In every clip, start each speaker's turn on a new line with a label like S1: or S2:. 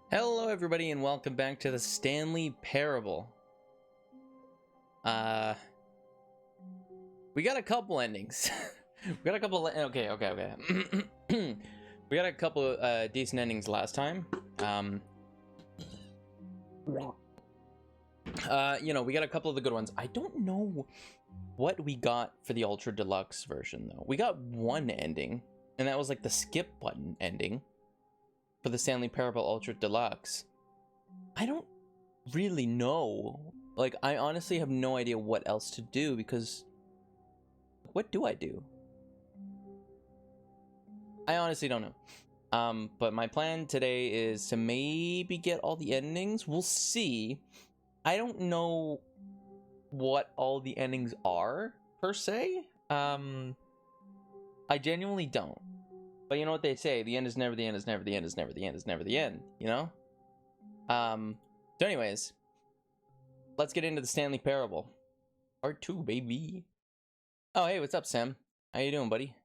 S1: Hello everybody and welcome back to the Stanley Parable. We got a couple endings. We got a couple okay. We got a couple decent endings last time. You know, we got a couple of the good ones. I don't know what we got for the Ultra Deluxe version though. We got one ending, and that was like the skip button ending for the Stanley Parable Ultra Deluxe. I don't really know. Like, I honestly have no idea what else to do, because what do I do? I honestly don't know. But my plan today is to maybe get all the endings. We'll see. I don't know what all the endings are, per se. I genuinely don't. But you know what they say, the end is never the end, is never the end, is never the end, is never the end, you know? So anyways, let's get into the Stanley Parable. Part 2, baby. Oh, hey, what's up, Sam? How you doing, buddy?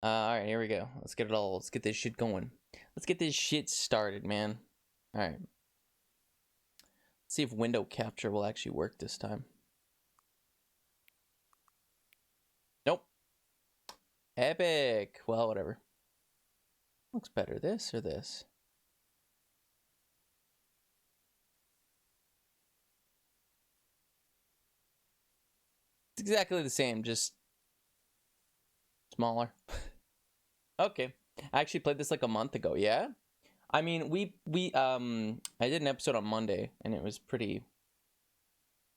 S1: Alright, here we go. Let's get this shit going. Let's get this shit started, man. Alright. Let's see if window capture will actually work this time. Nope. Epic. Well, whatever. Looks better, this or this? It's exactly the same, just smaller. Okay. I actually played this like a month ago, yeah? I mean, I did an episode on Monday, and it was pretty...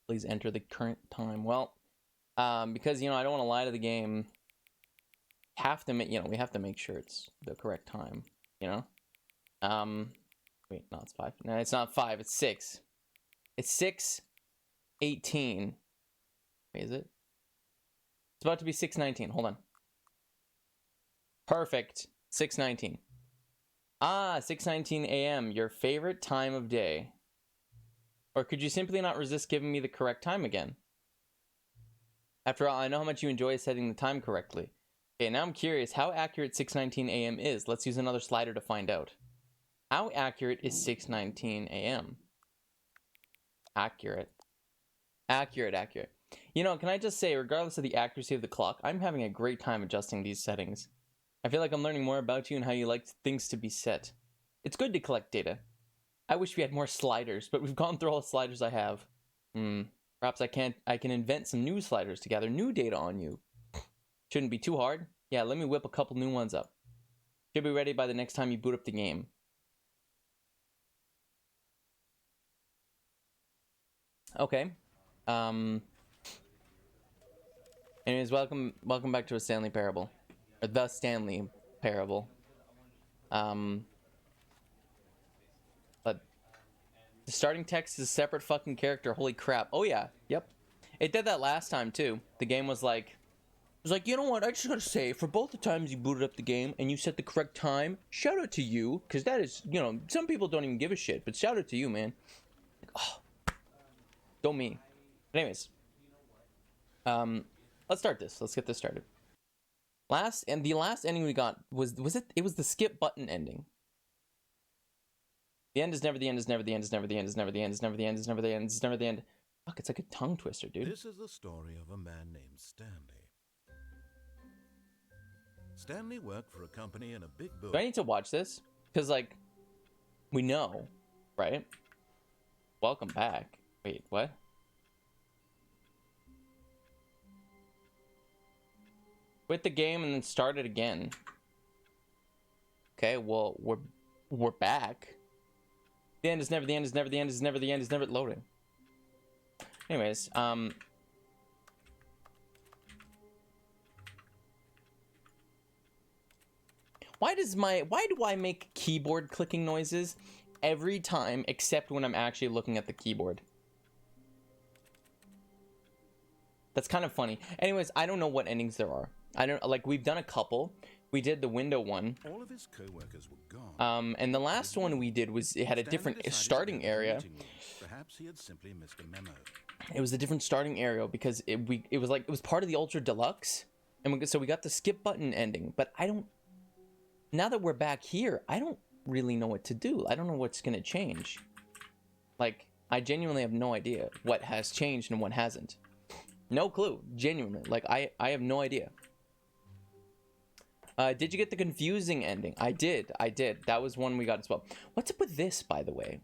S1: Please enter the current time. Well, because, you know, I don't want to lie to the game. Have to make, you know, we have to make sure it's the correct time, you know? Wait, no, it's 5. No, it's not 5, it's 6. It's 6:18. Wait, is it? It's about to be 6:19. Hold on. Perfect. 6:19. Ah, 6:19 a.m. Your favorite time of day. Or could you simply not resist giving me the correct time again? After all, I know how much you enjoy setting the time correctly. Okay, now I'm curious how accurate 6:19 a.m. is. Let's use another slider to find out. How accurate is 6:19 a.m.? Accurate. Accurate. You know, can I just say, regardless of the accuracy of the clock, I'm having a great time adjusting these settings. I feel like I'm learning more about you and how you like things to be set. It's good to collect data. I wish we had more sliders, but we've gone through all the sliders I have. Perhaps I can invent some new sliders to gather new data on you. Shouldn't be too hard. Yeah, let me whip a couple new ones up. Should be ready by the next time you boot up the game. Okay. Anyways, welcome back to a Stanley Parable. Or the Stanley Parable. But the starting text is a separate fucking character. Holy crap. Oh yeah. Yep. It did that last time too. The game was like, it was like, you know what? I just gotta say, for both the times you booted up the game and you set the correct time, shout out to you, because that is, you know, some people don't even give a shit, but shout out to you, man. Like, oh, don't me. But anyways, let's start this. Let's get this started. The last ending we got was it? It was the skip button ending. The end is never the end. Is never the end. Is never the end. Is never the end. Is never the end. Is never the end. Is never the end. Fuck, it's like a tongue twister, dude.
S2: This is the story of a man named Stanley. Stanley worked for a company in a big building.
S1: Do I need to watch this? Because, like, we know, right? Welcome back. Wait, what? Quit the game and then start it again. Okay, well, we're back. The end is never the end. Is never the end. Is never the end. Is never loading. Anyways, why do I make keyboard clicking noises every time except when I'm actually looking at the keyboard? That's kind of funny. Anyways, I don't know what endings there are. I don't, like, we've done a couple. We did the window one.
S2: All of his co-workers were gone.
S1: And the last one we did was, it had a different starting area.
S2: Perhaps he had simply missed a memo.
S1: It was a different starting area because it was part of the Ultra Deluxe, and so we got the skip button ending. But I don't. Now that we're back here, I don't really know what to do. I don't know what's gonna change. Like, I genuinely have no idea what has changed and what hasn't. No clue. Genuinely, like I have no idea. Did you get the confusing ending? I did. That was one we got as well. What's up with this, by the way?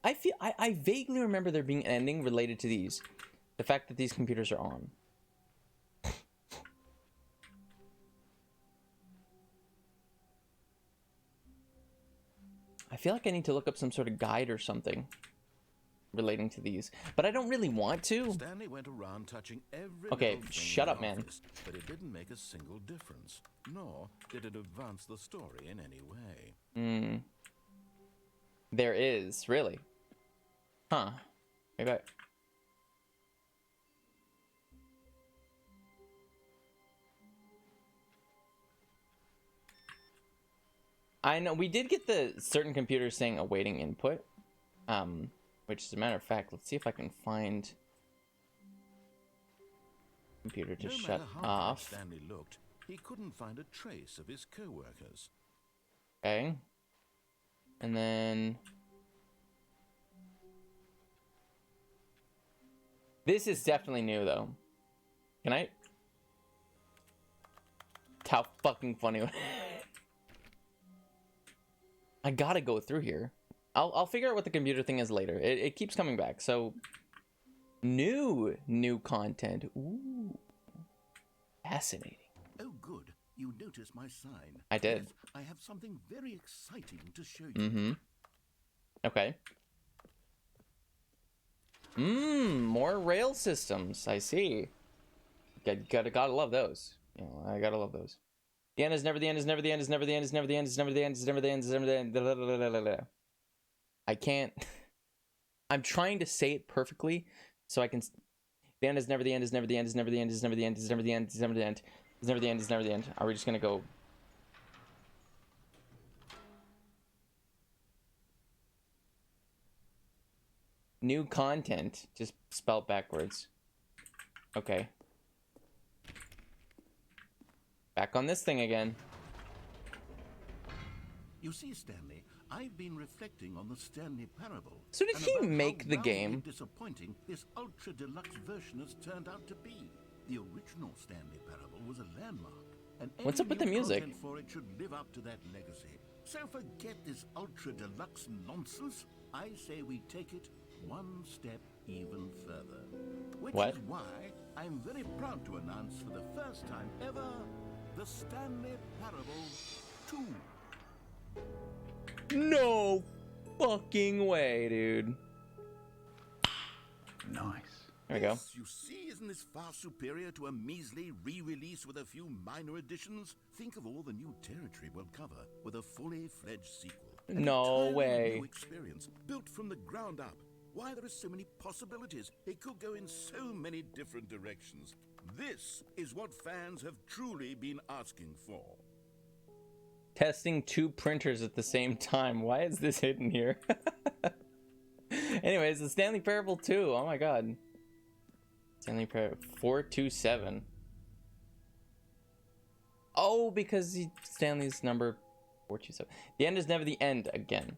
S1: I vaguely remember there being an ending related to these. The fact that these computers are on. I feel like I need to look up some sort of guide or something relating to these, but I don't really want to.
S2: Stanley went around touching every
S1: Okay, shut up, man.
S2: Office, but it didn't make a single difference, nor did it advance the story in any way.
S1: There is, really. Huh. Maybe I know we did get the certain computers saying awaiting input, which is a matter of fact. Let's see if I can find computer to shut off.
S2: Stanley looked, he couldn't find a trace of his co-workers.
S1: Okay. And then this is definitely new though. Can I? How fucking funny. I gotta go through here. I'll figure out what the computer thing is later. It keeps coming back. So new content. Ooh, fascinating.
S2: Oh, good. You noticed my sign.
S1: I did.
S2: Yes, I have something very exciting to show you.
S1: Okay. More rail systems. I see. Gotta love those. You know, I gotta love those. The end is never the end. Is never the end. Is never the end. Is never the end. Is never the end. Is never the end. Is never the end. I can't. I'm trying to say it perfectly so I can. The end is never the end. Is never the end. Is never the end. Is never the end. Is never the end. Is never the end. Is never the end. Is never the end. Are we just gonna go? New content, just spelled backwards. Okay. Back on this thing again.
S2: You see, Stanley, I've been reflecting on the Stanley Parable.
S1: So did he make the game?
S2: Disappointing this ultra deluxe version has turned out to be. The original Stanley Parable was a landmark, and
S1: what's up with the music?
S2: For it should live up to that legacy. So forget this ultra deluxe nonsense. I say we take it one step even further. Which is why I'm very proud to announce for the first time ever the Stanley Parable 2.
S1: No fucking way, dude.
S3: Nice.
S1: There we go.
S2: Yes, you see, isn't this far superior to a measly re-release with a few minor additions? Think of all the new territory we'll cover with a fully fledged sequel.
S1: No way.
S2: New experience built from the ground up. Why, there are so many possibilities. It could go in so many different directions. This is what fans have truly been asking for.
S1: Testing 2 printers at the same time. Why is this hidden here? Anyways, the Stanley Parable 2. Oh my god. Stanley Parable 427. Oh, because Stanley's number 427. The end is never the end again.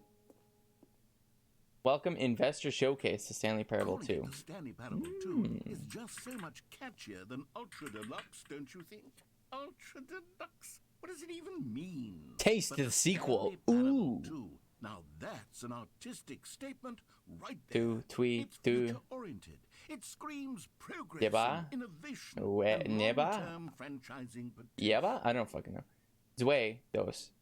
S1: Welcome Investor Showcase to Stanley Parable 2.
S2: The Stanley Parable 2 is just so much catchier than Ultra Deluxe, don't you think? Ultra Deluxe? What does it even mean?
S1: Taste the sequel. Ooh.
S2: 2. Now that's an artistic statement right there.
S1: It's
S2: future-oriented. It screams progress, and innovation, and long-term franchising potential.
S1: I don't fucking know. Zwei dos.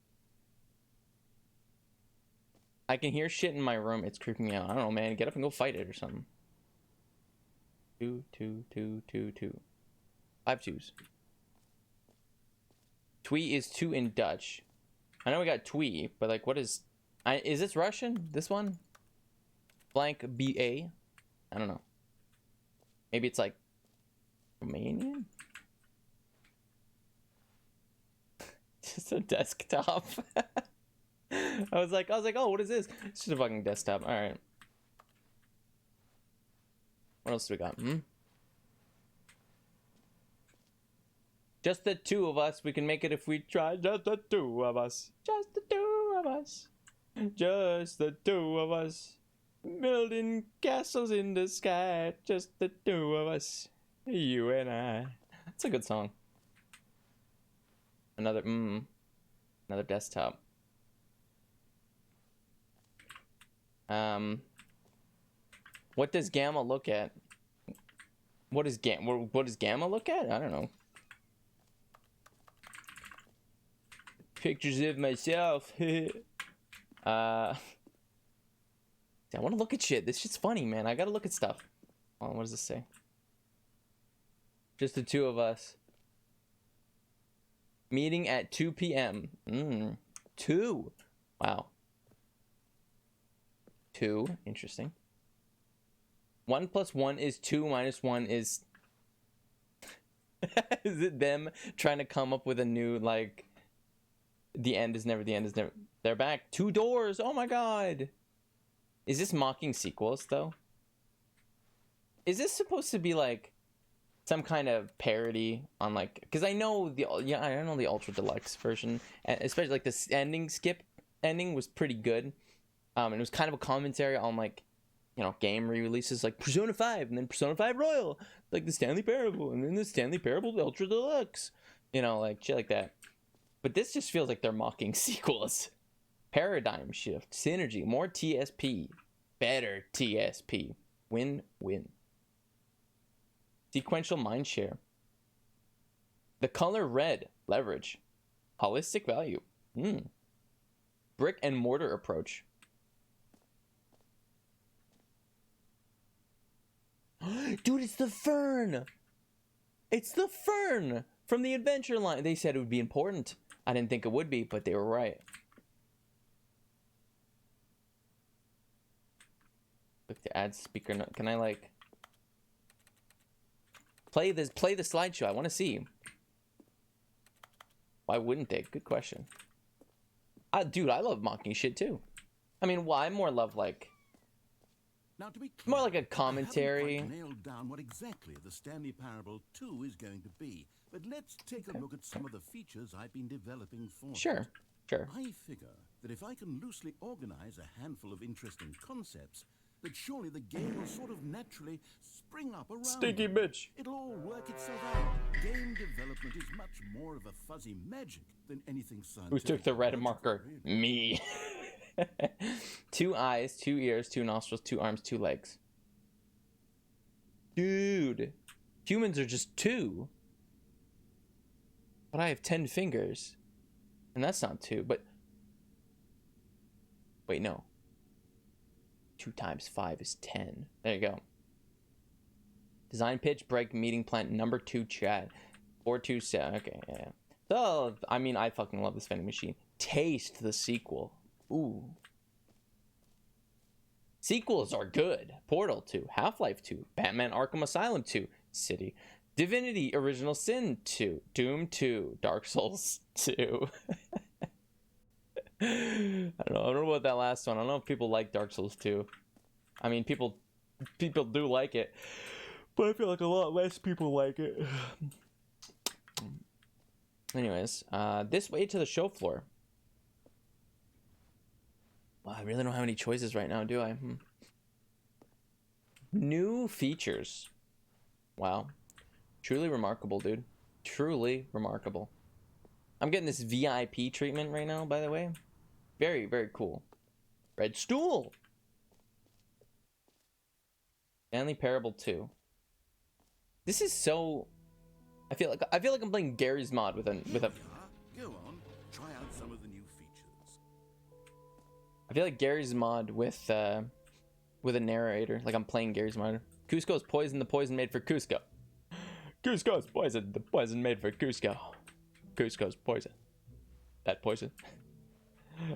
S1: I can hear shit in my room. It's creeping me out. I don't know, man. Get up and go fight it or something. 2, 2, 2, 2, 2. 5 2s. Twee is 2 in Dutch. I know we got twee, but like, what is... is this Russian? This one? Blank BA? I don't know. Maybe it's like Romanian? Just a desktop. I was like, oh, what is this? It's just a fucking desktop. All right. What else do we got? Just the 2 of us. We can make it if we try. Just the 2 of us. Just the 2 of us. Just the 2 of us. Building castles in the sky. Just the 2 of us. You and I. That's a good song. Another desktop. What does Gamma look at? What does Gamma look at? I don't know. Pictures of myself. I want to look at shit. This shit's funny, man. I gotta look at stuff. Hold on, what does this say? Just the 2 of us. Meeting at 2 p.m. 2. Wow. 2. Interesting. 1 + 1 is 2 - 1 is... Is it them trying to come up with a new, like... The end is never the end is never... They're back. 2 doors. Oh my god. Is this mocking sequels, though? Is this supposed to be, like... some kind of parody on, like... Because I know the... Yeah, I know the Ultra Deluxe version. Especially, like, the ending was pretty good. And it was kind of a commentary on, like... You know, game re-releases like Persona 5 and then Persona 5 Royal, like the Stanley Parable, and then the Stanley Parable Ultra Deluxe, you know, like shit like that. But this just feels like they're mocking sequels. Paradigm shift, synergy, more TSP, better TSP, win-win. Sequential mindshare. The color red, leverage, holistic value. Brick and mortar approach. Dude, it's the Fern! It's the Fern from the Adventure line. They said it would be important. I didn't think it would be, but they were right. Click to add speaker note. Can I like play the slideshow? I want to see. Why wouldn't they? Good question. Dude, I love mocking shit too. I mean, well, I more love like...
S2: Now, to be clear,
S1: more like a commentary.
S2: I haven't quite nailed down what exactly the Stanley Parable 2 is going to be, but let's take a look at some of the features I've been developing for
S1: Sure. I
S2: figure that if I can loosely organize a handful of interesting concepts, that surely the game will sort of naturally spring up around
S1: Stinky
S2: them.
S1: bitch.
S2: It'll all work itself out. Game development is much more of a fuzzy magic than anything scientific.
S1: Who took the red marker? Me. 2 eyes, 2 ears, 2 nostrils, 2 arms, 2 legs. Dude, humans are just 2. But I have 10 fingers. And that's not 2, but... Wait, no. 2 × 5 is 10. There you go. Design pitch, break, meeting plan, number 2 chat. 427, okay, yeah. So, I mean, I fucking love this vending machine. Taste the sequel. Ooh. Sequels are good. Portal 2, Half-Life 2, Batman Arkham Asylum 2, City, Divinity Original Sin 2, Doom 2, Dark Souls 2. I don't know about that last one. I don't know if people like Dark Souls 2. I mean, people do like it, but I feel like a lot less people like it. Anyways, this way to the show floor. Well, I really don't have any choices right now, do I? New features. Wow. Truly remarkable, dude. Truly remarkable. I'm getting this VIP treatment right now, by the way. Very, very cool. Red stool. Stanley Parable 2. This is so... I feel like I'm playing Gary's mod with a
S2: Go on, try out some of the new features.
S1: I feel like Gary's mod with a narrator. Like I'm playing Gary's mod. Cusco's poison, the poison made for Cusco. Cusco's poison, the poison made for Cusco. Cusco's poison. That poison.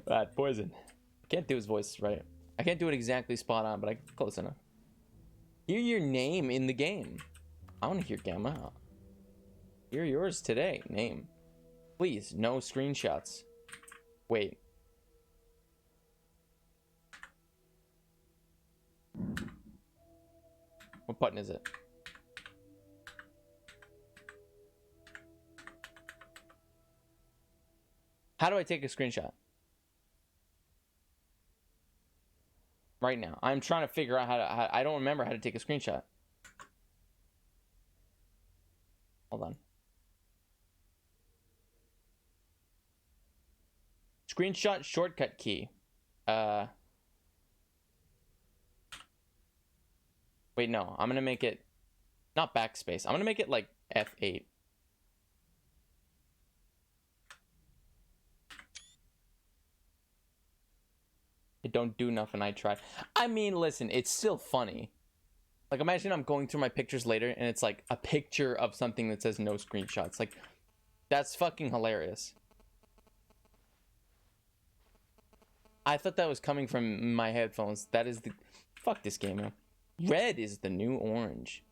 S1: That poison. I can't do his voice right. I can't do it exactly spot on, but I close enough. Hear your name in the game. I want to hear Gamma. Hear yours today. Name. Please, no screenshots. Wait. What button is it? How do I take a screenshot? Right now. I'm trying to figure out how to... I don't remember how to take a screenshot. Hold on. Screenshot shortcut key. Wait, no. I'm gonna make it... Not backspace. I'm gonna make it like F8. It don't do nothing, I tried. I mean, listen, it's still funny. Like, imagine I'm going through my pictures later and it's like a picture of something that says no screenshots. Like, that's fucking hilarious. I thought that was coming from my headphones. That is the... Fuck this game, man. Red is the new orange.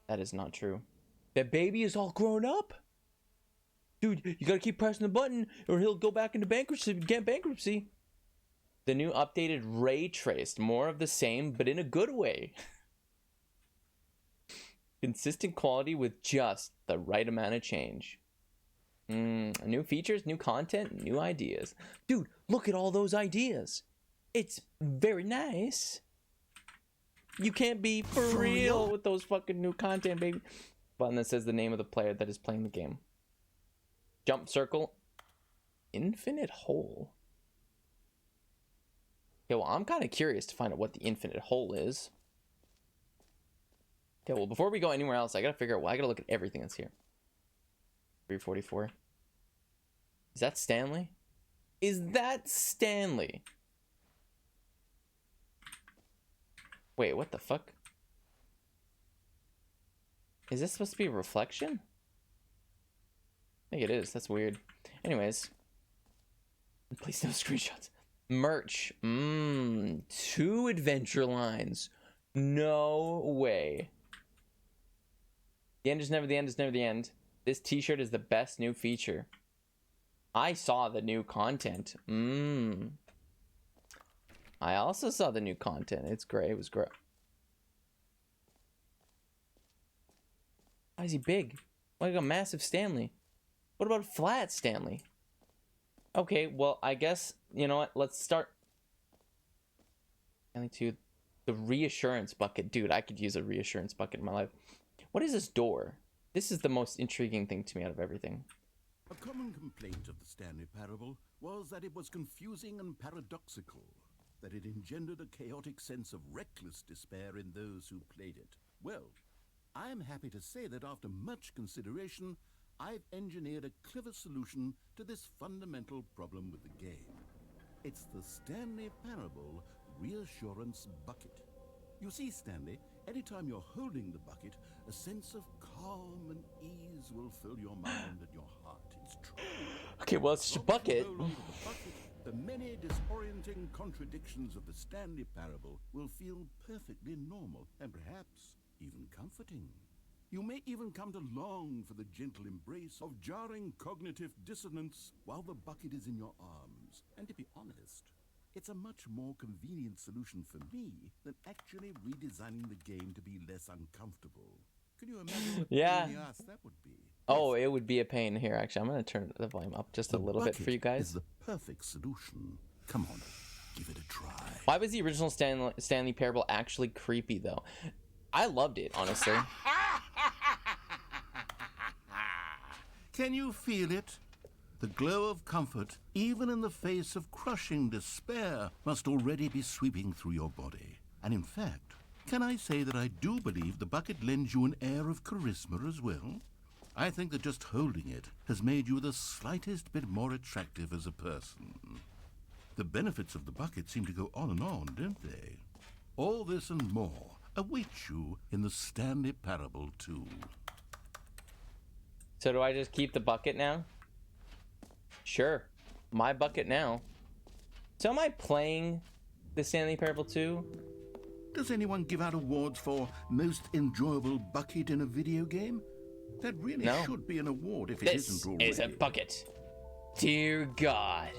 S1: That is not true. The baby is all grown up? Dude, you gotta keep pressing the button or he'll go back into bankruptcy. Get bankruptcy. The new updated ray traced. More of the same, but in a good way. Consistent quality with just the right amount of change. New features, new content, new ideas. Dude, look at all those ideas. It's very nice. You can't be for real with those fucking new content, baby. Button that says the name of the player that is playing the game. Jump circle. Infinite hole. Okay, well, I'm kind of curious to find out what the infinite hole is. Okay, well, before we go anywhere else, I gotta figure out... Well, I gotta look at everything that's here. 344. Is that Stanley? Is that Stanley? Wait, what the fuck? Is this supposed to be a reflection? I think it is. That's weird. Anyways. Please no screenshots. Merch. 2 adventure lines. No way. The end is never the end is never the end. This t-shirt is the best new feature. I saw the new content. I also saw the new content. It's great. It was great. Why is he big? Like a massive Stanley. What about a flat Stanley? Okay, well, I guess, you know what? Let's start. Stanley 2. The reassurance bucket. Dude, I could use a reassurance bucket in my life. What is this door? This is the most intriguing thing to me out of everything.
S2: A common complaint of the Stanley Parable was that it was confusing and paradoxical, that it engendered a chaotic sense of reckless despair in those who played it. Well, I'm happy to say that after much consideration, I've engineered a clever solution to this fundamental problem with the game. It's the Stanley Parable Reassurance Bucket. You see, Stanley, anytime you're holding the bucket, a sense of calm and ease will fill your mind and your heart. It's true.
S1: Okay, well, it's just a bucket.
S2: No longer the bucket, The many disorienting contradictions of the Stanley Parable will feel perfectly normal and perhaps even comforting. You may even come to long for the gentle embrace of jarring cognitive dissonance while the bucket is in your arms. And to be honest, it's a much more convenient solution for me than actually redesigning the game to be less uncomfortable. Can you imagine what
S1: Yeah.
S2: pain in the ass that would be?
S1: Oh, it would be a pain here. Actually, I'm gonna turn the volume up just a little bit for you guys.
S2: Is the perfect solution. Come on, give it a try.
S1: Why was the original Stanley Parable actually creepy though? I loved it, honestly.
S2: Can you feel it? The glow of comfort, even in the face of crushing despair, must already be sweeping through your body. And in fact, can I say that I do believe the bucket lends you an air of charisma as well? I think that just holding it has made you the slightest bit more attractive as a person. The benefits of the bucket seem to go on, don't they? All this and more await you in the Stanley Parable 2.
S1: So do I just keep the bucket now? Sure. My bucket now. So am I playing the Stanley Parable 2?
S2: Does anyone give out awards for most enjoyable bucket in a video game? That really should be an award if it isn't already.
S1: This is a bucket. Dear God,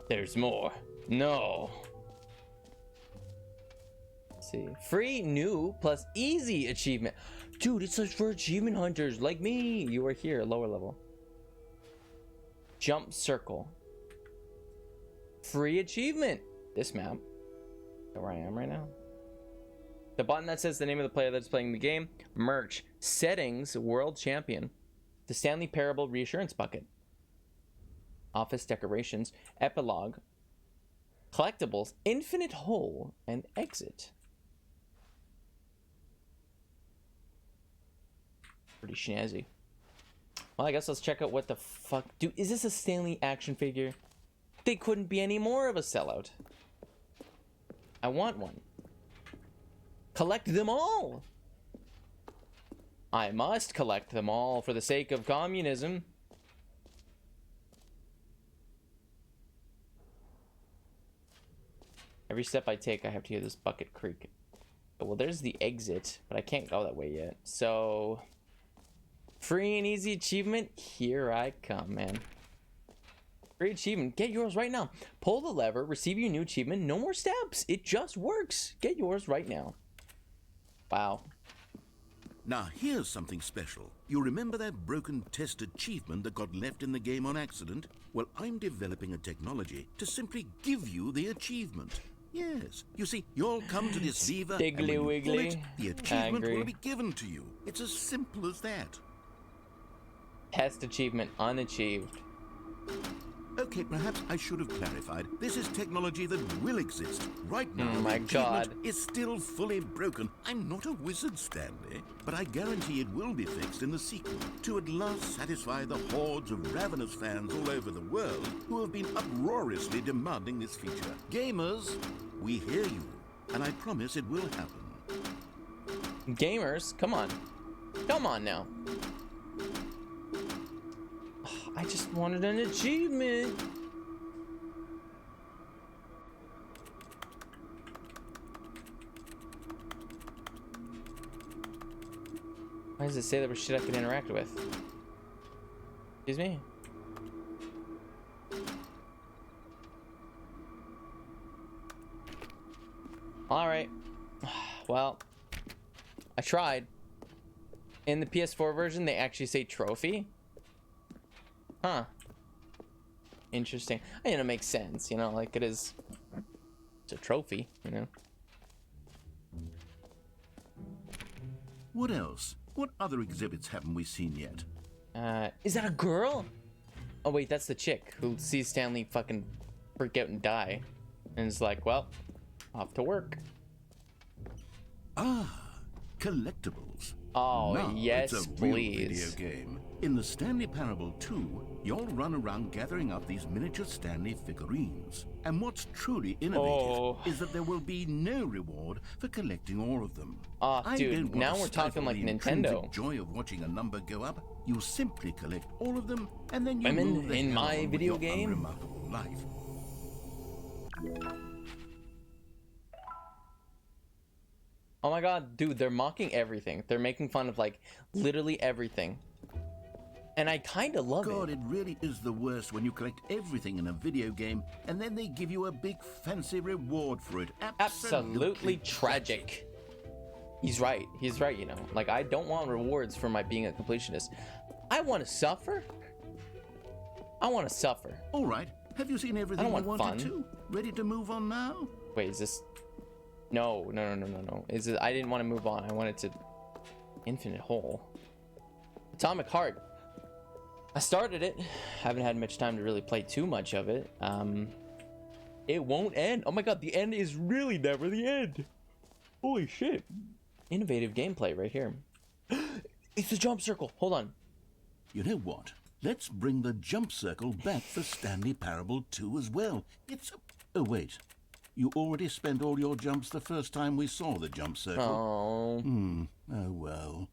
S1: there's more. No. Let's see. Free, new, plus easy achievement. Dude, it's just for achievement hunters like me. You are here, lower level. Jump circle. Free achievement. This map. Is that where I am right now? The button that says the name of the player that's playing the game. Merch. Settings. World Champion. The Stanley Parable Reassurance Bucket. Office decorations. Epilogue. Collectibles. Infinite hole. And exit. Pretty snazzy. Well, I guess let's check out what the fuck. Dude, is this a Stanley action figure? They couldn't be any more of a sellout. I want one. Collect them all. I must collect them all for the sake of communism. Every step I take, I have to hear this bucket creak. Well, there's the exit, but I can't go that way yet. So, free and easy achievement. Here I come, man. Free achievement. Get yours right now. Pull the lever, receive your new achievement. No more steps. It just works. Get yours right now. Wow.
S2: Now, here's something special. You remember that broken test achievement that got left in the game on accident? Well, I'm developing a technology to simply give you the achievement. Yes. You see, you'll come to this lever, and when you pull it, the achievement will be given to you. It's as simple as that.
S1: Test achievement unachieved.
S2: Okay, perhaps I should have clarified. This is technology that will exist. Right now,
S1: Oh my God.
S2: is still fully broken. I'm not a wizard, Stanley, but I guarantee it will be fixed in the sequel to at last satisfy the hordes of ravenous fans all over the world who have been uproariously demanding this feature. Gamers, we hear you, and I promise it will happen.
S1: Gamers, come on. Come on now. I just wanted an achievement. Why does it say there was shit I could interact with? Excuse me? Alright. Well, I tried. In the PS4 version, they actually say trophy. Huh. Interesting. I mean, it makes sense, you know, like it's a trophy, you know.
S2: What else? What other exhibits haven't we seen yet?
S1: Is that a girl? Oh wait, that's the chick who sees Stanley fucking freak out and die. And is like, well, off to work.
S2: Ah, collectibles.
S1: Oh,
S2: now
S1: yes,
S2: it's a
S1: please.
S2: real video game. In the Stanley Parable 2, you'll run around gathering up these miniature Stanley figurines. And what's truly innovative is that there will be no reward for collecting all of them.
S1: Dude, now we're talking like Nintendo.
S2: Joy of watching a number go up. You simply collect all of them, and then you
S1: Women
S2: move the
S1: in
S2: hell
S1: my
S2: on with
S1: video
S2: your
S1: game?
S2: unremarkable life.
S1: Oh my god, dude, they're mocking everything. They're making fun of, like, literally everything. And I kind of love
S2: God,
S1: it.
S2: it really is the worst when you collect everything in a video game and then they give you a big fancy reward for it.
S1: Absolutely tragic. He's right. He's right, you know. Like, I don't want rewards for my being a completionist. I want to suffer. I want to suffer.
S2: All right. Have you seen everything you wanted
S1: fun.
S2: to? Ready to move on now?
S1: Wait, is this... No. Is it... I didn't want to move on. I wanted to... Infinite hole. Atomic Heart. I started it. Haven't had much time to really play too much of it. It won't end. Oh my god, the end is really never the end. Holy shit. Innovative gameplay right here. It's the jump circle. Hold on.
S2: You know what? Let's bring the jump circle back for Stanley Parable 2 as well. It's a... Oh, wait. You already spent all your jumps the first time we saw the jump circle.
S1: Oh.
S2: Oh, well.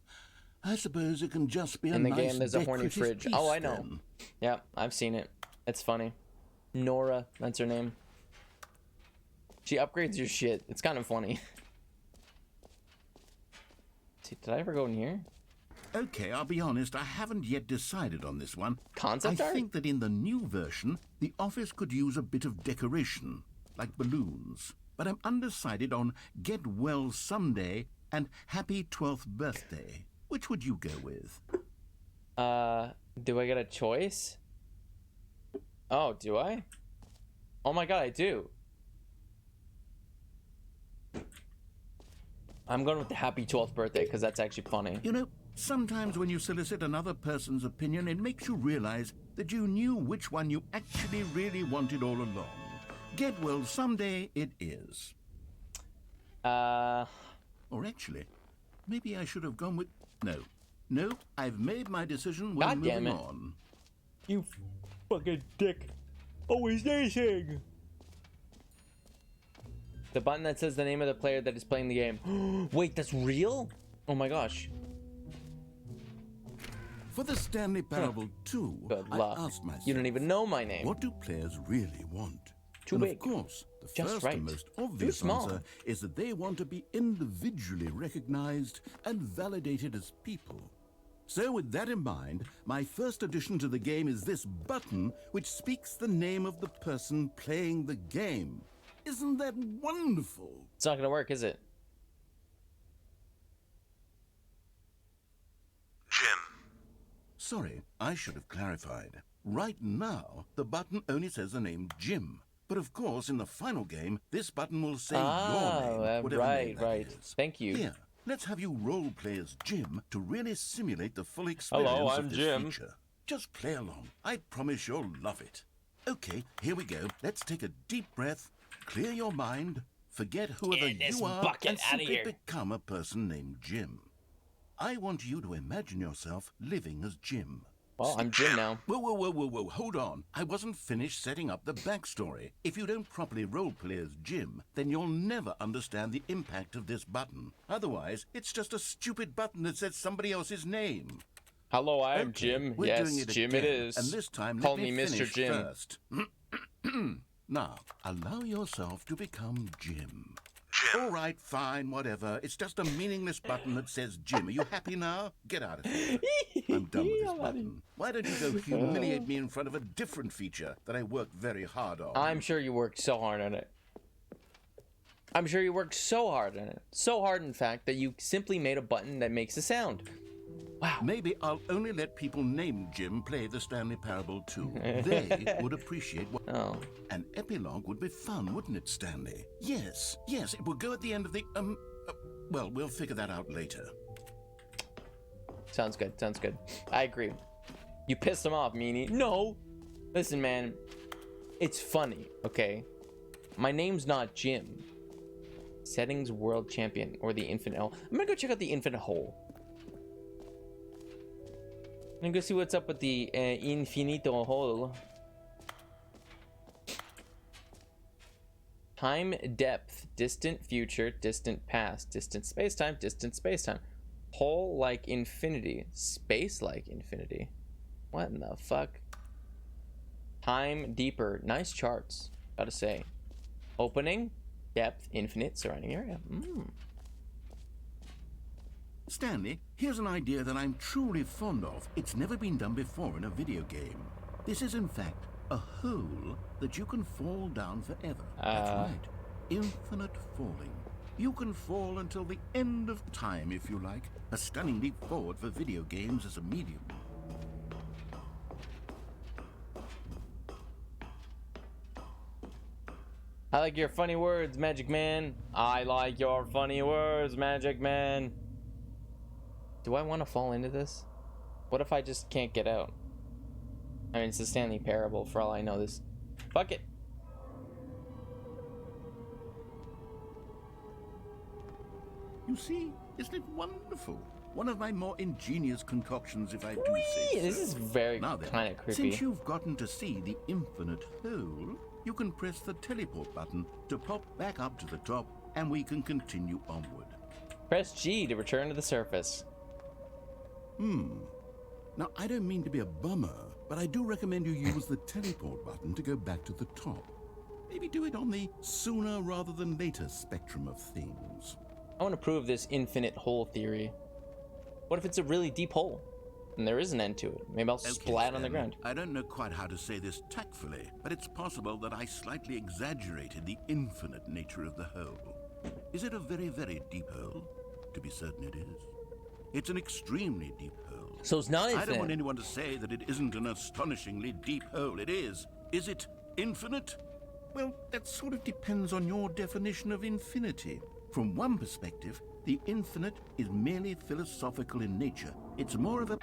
S2: I suppose it can just be a
S1: In the
S2: nice
S1: game, there's a horny
S2: decorative
S1: fridge. Oh, I
S2: piece,
S1: know.
S2: then.
S1: Yeah, I've seen it. It's funny. Nora, that's her name. She upgrades your shit. It's kind of funny. Did I ever go in here?
S2: Okay, I'll be honest, I haven't yet decided on this one.
S1: Concept
S2: I
S1: art?
S2: think that in the new version, the office could use a bit of decoration, like balloons. But I'm undecided on Get Well Someday and Happy 12th Birthday. Which would you go with?
S1: Do I get a choice? Oh, do I? Oh my god, I do. I'm going with the Happy 12th Birthday because that's actually funny.
S2: You know, sometimes when you solicit another person's opinion, it makes you realize that you knew which one you actually really wanted all along. Get Well Someday it is. Or actually, maybe I should have gone with... No, I've made my decision. We're
S1: God damn
S2: moving
S1: it.
S2: on.
S1: You fucking dick. Always anything. The button that says the name of the player that is playing the game. Wait, that's real? Oh my gosh.
S2: For the Stanley Parable 2,
S1: Good
S2: I
S1: luck.
S2: asked myself,
S1: You don't even know my name.
S2: what do players really want?
S1: Too
S2: and
S1: big.
S2: Of course, the
S1: Just
S2: first
S1: right.
S2: and most
S1: Too
S2: obvious
S1: small.
S2: answer is that they want to be individually recognized and validated as people. So with that in mind, my first addition to the game is this button which speaks the name of the person playing the game. Isn't that wonderful?
S1: It's not gonna work, is it?
S3: Jim.
S2: Sorry, I should have clarified. Right now, the button only says the name Jim. But of course, in the final game, this button will say your name, whatever name that
S1: right.
S2: is.
S1: Thank you.
S2: Here, let's have you role play as Jim to really simulate the full experience
S1: Hello,
S2: of
S1: I'm
S2: this
S1: Jim.
S2: feature. Just play along. I promise you'll love it. Okay, here we go. Let's take a deep breath, clear your mind, forget whoever
S1: Get this
S2: you are,
S1: bucket
S2: and
S1: outta
S2: simply
S1: here.
S2: become a person named Jim. I want you to imagine yourself living as Jim.
S1: Well, I'm Jim now.
S2: Whoa, hold on. I wasn't finished setting up the backstory. If you don't properly roleplay as Jim, then you'll never understand the impact of this button. Otherwise, it's just a stupid button that says somebody else's name.
S1: Hello, I am
S2: Okay,
S1: Jim.
S2: we're
S1: Yes,
S2: doing it
S1: Jim
S2: again,
S1: it is.
S2: And this time,
S1: Call
S2: let
S1: me Mr.
S2: finish
S1: Jim.
S2: first. Now, allow yourself to become Jim.
S3: Jim.
S2: All right, fine, whatever. It's just a meaningless button that says Jim. Are you happy now? Get out of here. I'm done with this button. Why don't you go humiliate me in front of a different feature that I worked very hard on?
S1: I'm sure you worked so hard on it. I'm sure you worked so hard on it. So hard, in fact, that you simply made a button that makes a sound. Wow.
S2: Maybe I'll only let people named Jim play the Stanley Parable 2. They would appreciate what...
S1: Oh.
S2: An epilogue would be fun, wouldn't it, Stanley? Yes, it will go at the end of the, well, we'll figure that out later.
S1: Sounds good. Sounds good. I agree. You pissed him off, meanie. No. Listen, man. It's funny, okay? My name's not Jim. Settings World Champion or the Infinite Hole. I'm gonna go check out the Infinite Hole. I'm gonna go see what's up with the Infinito Hole. Time depth, distant future, distant past, distant space-time, distant space-time. Hole like infinity, space like infinity. What in the fuck? Time deeper, nice charts, gotta say. Opening, depth, infinite, surrounding area.
S2: Stanley, here's an idea that I'm truly fond of. It's never been done before in a video game. This is, in fact, a hole that you can fall down forever. That's right. Infinite falling. You can fall until the end of time, if you like. A stunning leap forward for video games as a medium.
S1: I like your funny words, Magic Man. I like your funny words, Magic Man. Do I want to fall into this? What if I just can't get out? I mean, it's the Stanley Parable for all I know. This. Fuck it.
S2: You see, isn't it wonderful? One of my more ingenious concoctions, if I do say so.
S1: This is very kind of creepy.
S2: Since you've gotten to see the infinite hole, you can press the teleport button to pop back up to the top, and we can continue onward.
S1: Press G to return to the surface.
S2: Now, I don't mean to be a bummer, but I do recommend you use the teleport button to go back to the top. Maybe do it on the sooner rather than later spectrum of things.
S1: I want to prove this infinite hole theory. What if it's a really deep hole and there is an end to it? Maybe I'll splat on the ground.
S2: I don't know quite how to say this tactfully, but it's possible that I slightly exaggerated the infinite nature of the hole. Is it a very, very deep hole? To be certain it is. It's an extremely deep hole.
S1: So it's not infinite.
S2: I don't want anyone to say that it isn't an astonishingly deep hole. It is. Is it infinite? Well, that sort of depends on your definition of infinity. From one perspective, the infinite is merely philosophical in nature. It's more of a...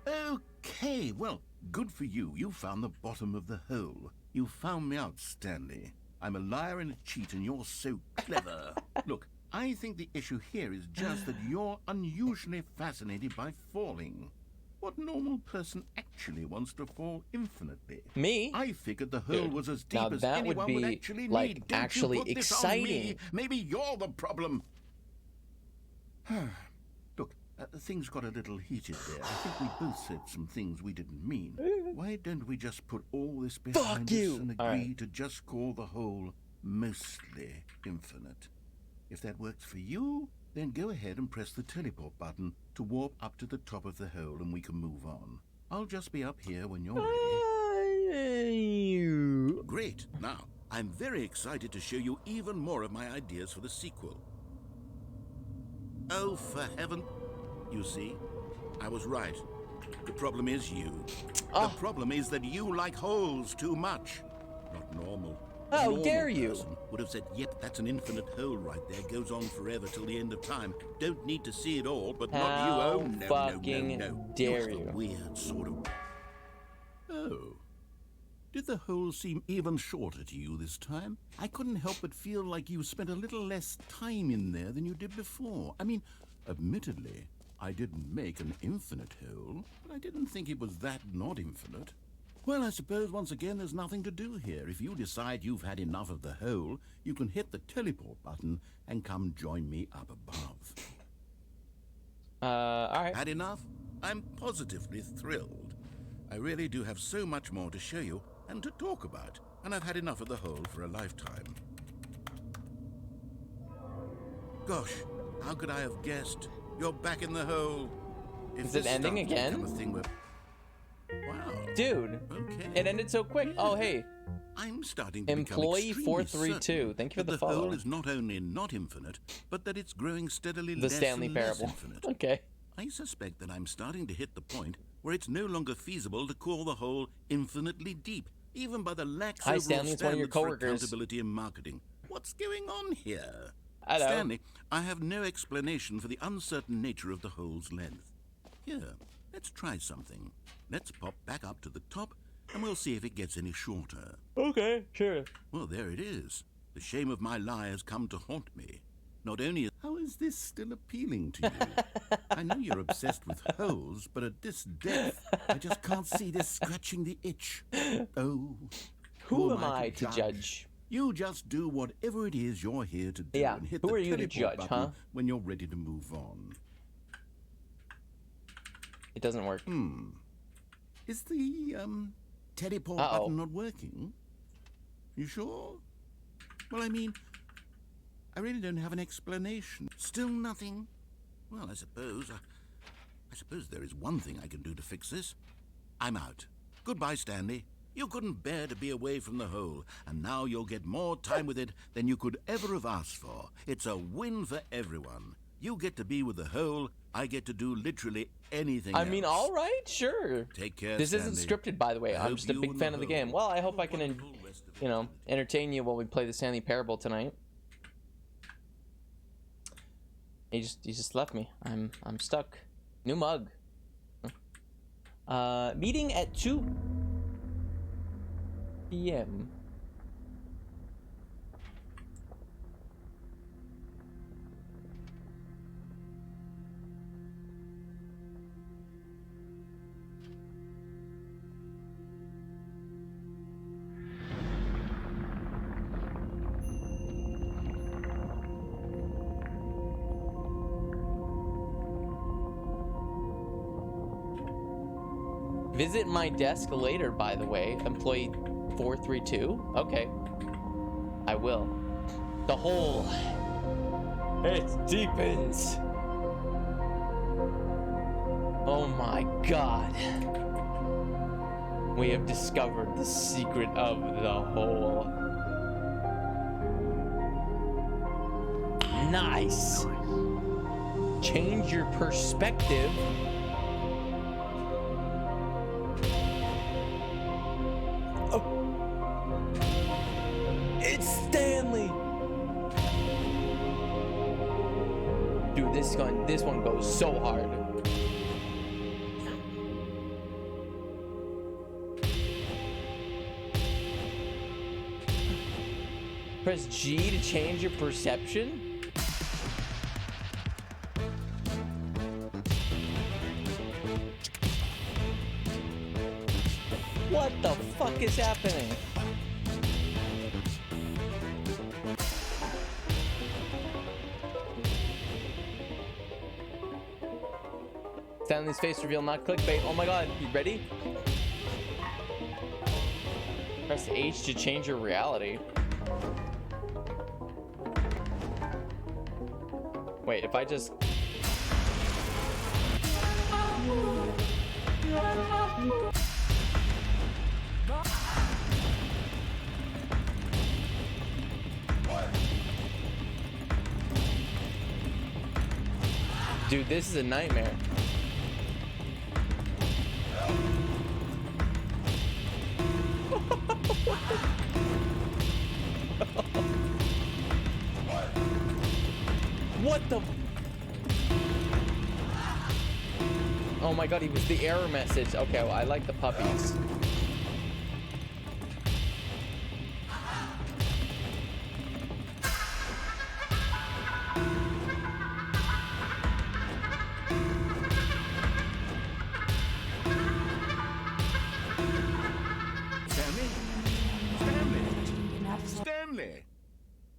S2: Okay, well, good for you. You found the bottom of the hole. You found me out, Stanley. I'm a liar and a cheat, and you're so clever. Look, I think the issue here is just that you're unusually fascinated by falling. What normal person actually wants to fall infinitely?
S1: Me?
S2: I figured the hole was as deep
S1: now
S2: as
S1: that
S2: anyone
S1: would
S2: would
S1: be
S2: actually
S1: like
S2: need. Don't
S1: actually
S2: you put this
S1: exciting.
S2: on me. Maybe you're the problem. Look, things got a little heated there. I think we both said some things we didn't mean. Why don't we just put all this behind us and agree to just call the hole mostly infinite? If that works for you, then go ahead and press the teleport button to warp up to the top of the hole and we can move on. I'll just be up here when you're ready. Great. Now, I'm very excited to show you even more of my ideas for the sequel. Oh, for heaven. You see, I was right. The problem is you. The problem is that you like holes too much. Not normal.
S1: How dare you?
S2: Would have said, yep, that's an infinite hole right there. Goes on forever till the end of time. Don't need to see it all, but not you. Oh, no,
S1: fucking
S2: no.
S1: dare
S2: You're
S1: you?
S2: a weird sort of... Oh. Did the hole seem even shorter to you this time? I couldn't help but feel like you spent a little less time in there than you did before. I mean, admittedly, I didn't make an infinite hole, but I didn't think it was that not infinite. Well, I suppose once again there's nothing to do here. If you decide you've had enough of the hole, you can hit the teleport button and come join me up above.
S1: Alright.
S2: Had enough? I'm positively thrilled. I really do have so much more to show you and to talk about, and I've had enough of the hole for a lifetime. Gosh, how could I have guessed? You're back in the hole. If
S1: Is it ending again?
S2: Wow.
S1: Dude,
S2: Okay.
S1: it ended so quick.
S2: Yeah.
S1: Oh, hey.
S2: I'm starting to
S1: Employee
S2: become
S1: 432.
S2: certain
S1: Thank you for
S2: that
S1: the
S2: the hole
S1: follow.
S2: is not only not infinite, but that it's growing steadily
S1: The
S2: less
S1: Stanley
S2: and less
S1: Parable.
S2: infinite.
S1: Okay.
S2: I suspect that I'm starting to hit the point where it's no longer feasible to call the hole infinitely deep, even by the lax
S1: Hi,
S2: overall
S1: Stanley. It's one of your
S2: standards for
S1: coworkers.
S2: accountability in marketing. What's going on here?
S1: Hello.
S2: Stanley, I have no explanation for the uncertain nature of the hole's length. Here, let's try something. Let's pop back up to the top, and we'll see if it gets any shorter.
S1: Okay, sure.
S2: Well, there it is. The shame of my lie has come to haunt me. Not only... How is this still appealing to you? I know you're obsessed with holes, but at this depth, I just can't see this scratching the itch. Oh,
S1: Who am I to judge?
S2: You just do whatever it is you're here to do
S1: Yeah,
S2: and hit
S1: who
S2: the
S1: are you to
S2: teleport
S1: judge,
S2: button
S1: huh?
S2: when you're ready to move on.
S1: It doesn't work.
S2: Is the teleport button not working? You sure? Well, I mean, I really don't have an explanation. Still nothing? Well, I suppose there is one thing I can do to fix this. I'm out. Goodbye, Stanley. You couldn't bear to be away from the hole, and now you'll get more time with it than you could ever have asked for. It's a win for everyone. You get to be with the hole, I get to do literally anything else.
S1: I mean, all right, sure.
S2: Take care,
S1: This
S2: Stanley.
S1: isn't scripted, by the way. I'm just a big fan of the game. Well, I hope I can, you know, entertain you while we play the Stanley Parable tonight. He just left me. I'm stuck. New mug. Meeting at 2 p.m. Visit my desk later, by the way. Employee 432. Okay. I will. The hole. It deepens. Oh my god. We have discovered the secret of the hole. Nice. Change your perspective. It's Stanley. Dude, this one goes so hard. Press G to change your perception. What the fuck is happening? Stanley's face reveal, not clickbait. Oh my god, you ready? Press H to change your reality. Wait, if I just... Dude, this is a nightmare. What the? Oh my god, he was the error message. Okay, well, I like the puppies.
S2: Stanley!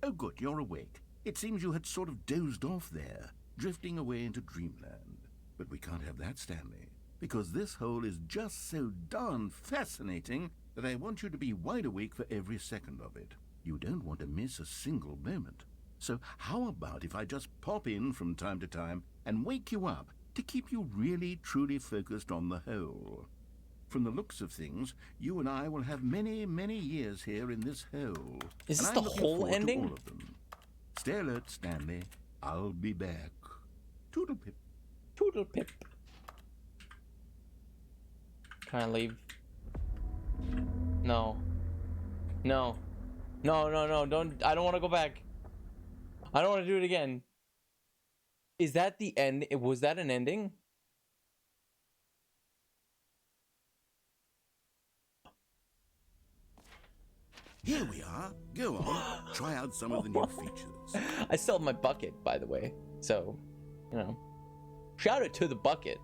S2: Oh good, you're awake. It seems you had sort of dozed off there, drifting away into dreamland. But we can't have that, Stanley, because this hole is just so darn fascinating that I want you to be wide awake for every second of it. You don't want to miss a single moment. So how about if I just pop in from time to time and wake you up to keep you really, truly focused on the hole? From the looks of things, you and I will have many, many years here in this hole.
S1: Is this the whole ending?
S2: All of them. Stay alert, Stanley. I'll be back. Toodle pip.
S1: Toodle pip. Can I leave? No. No. No, no, no. Don't. I don't want to go back. I don't want to do it again. Is that the end? Was that an ending?
S2: Here we are. Go on. Try out some of the new features.
S1: I still have my bucket, by the way. So, you know. Shout out to the bucket.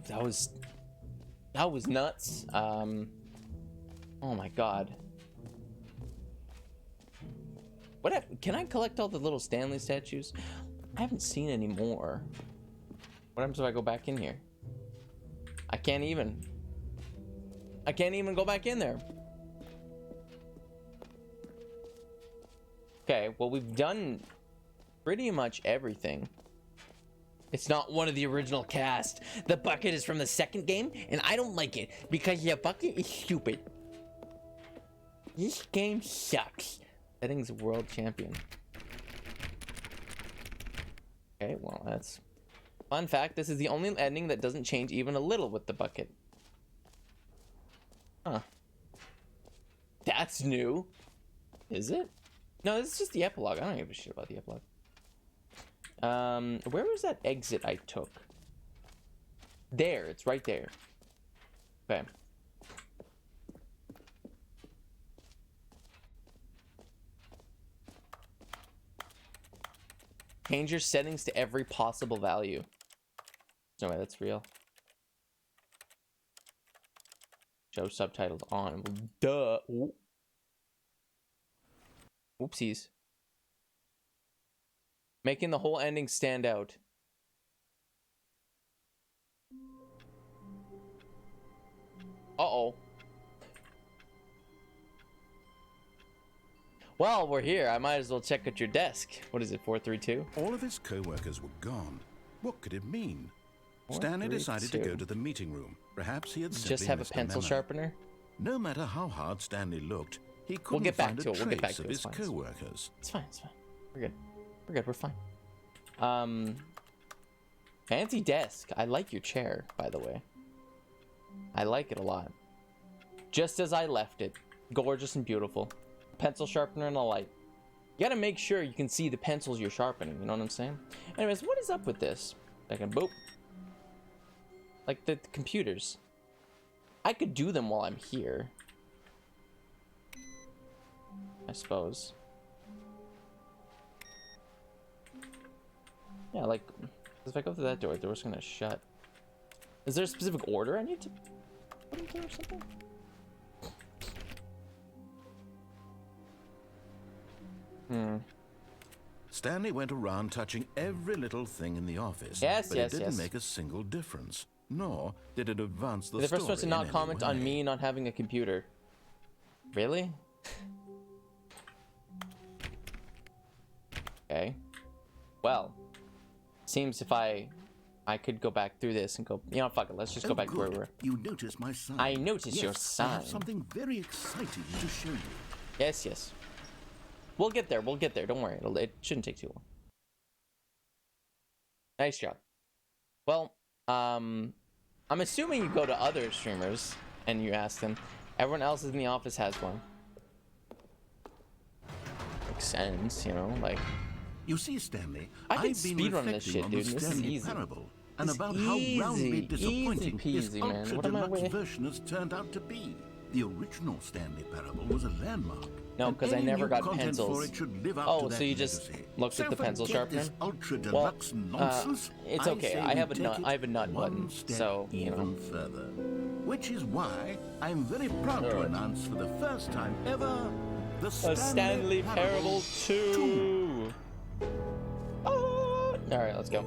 S1: That was nuts. Oh my god. Can I collect all the little Stanley statues? I haven't seen any more. What happens if I go back in here? I can't even. I can't even go back in there. Okay, well, we've done pretty much everything. It's not one of the original cast. The bucket is from the second game, and I don't like it because the bucket is stupid. This game sucks. Settings world champion. Okay, well, that's... Fun fact, this is the only ending that doesn't change even a little with the bucket. Huh. That's new. Is it? No, this is just the epilogue. I don't give a shit about the epilogue. Where was that exit I took? There, it's right there. Okay. Change your settings to every possible value. No way, that's real. Show subtitles on. Duh. Ooh. Oopsies. Making the whole ending stand out. Uh-oh. Well, we're here. I might as well check at your desk. What is it, 432?
S2: All of his co-workers were gone. What could it mean? Stanley decided to go to the meeting room. Perhaps he had simply
S1: just have a
S2: missed
S1: pencil
S2: memo.
S1: sharpener.
S2: No matter how hard Stanley looked, he couldn't
S1: We'll get back
S2: find
S1: to
S2: a
S1: it. We'll get back
S2: trace
S1: to
S2: of
S1: it.
S2: his
S1: It's fine.
S2: co-workers.
S1: It's fine. It's fine. We're good. We're good. We're fine. Fancy desk. I like your chair, by the way. I like it a lot. Just as I left it. Gorgeous and beautiful. Pencil sharpener and a light. You gotta make sure you can see the pencils you're sharpening. You know what I'm saying? Anyways, what is up with this? Second, boop. Like the computers. I could do them while I'm here. I suppose. Yeah, like, if I go through that door, the door's gonna shut. Is there a specific order I need to put into or something?
S2: Stanley went around touching every little thing in the office.
S1: Yes,
S2: but
S1: yes,
S2: it didn't
S1: yes.
S2: make a single difference. Nor did it advance the
S1: The first
S2: story
S1: one to
S2: in
S1: not
S2: any
S1: comment on
S2: way.
S1: me not having a computer. Really? Okay. Well, seems if I could go back through this and go, you know, fuck it, let's just go back to where we were.
S2: You noticed my sign.
S1: I noticed your
S2: I
S1: sign.
S2: have something very exciting to show you.
S1: Yes, yes. We'll get there. We'll get there. Don't worry. It shouldn't take too long. Nice job. Well, I'm assuming you go to other streamers and you ask them. Everyone else in the office has one. Makes sense, you know, like.
S2: You see, Stanley,
S1: I can
S2: I've been
S1: speedrun this
S2: reflecting
S1: shit,
S2: on
S1: dude.
S2: the
S1: This is
S2: Stanley
S1: easy.
S2: parable and
S1: It's
S2: about how roundly
S1: easy,
S2: disappointing
S1: easy
S2: his
S1: peasy, man. What am I
S2: ultra-deluxe
S1: with?
S2: version has turned out to be. The original Stanley parable was a landmark.
S1: No,
S2: and
S1: 'cause I
S2: any
S1: never
S2: new
S1: got
S2: content
S1: pencils.
S2: for it should live up
S1: Oh,
S2: to
S1: so
S2: that
S1: you just
S2: legacy.
S1: looked at the pencil
S2: forget this
S1: sharpener?
S2: ultra-deluxe nonsense.
S1: It's
S2: I
S1: okay.
S2: say
S1: I
S2: we
S1: have a
S2: take
S1: nut.
S2: it
S1: I have a nut
S2: one
S1: button,
S2: step
S1: so you know.
S2: even further. Which is why I'm very proud to announce for the first time ever the
S1: A Stanley Parable 2. Oh! All right, let's go.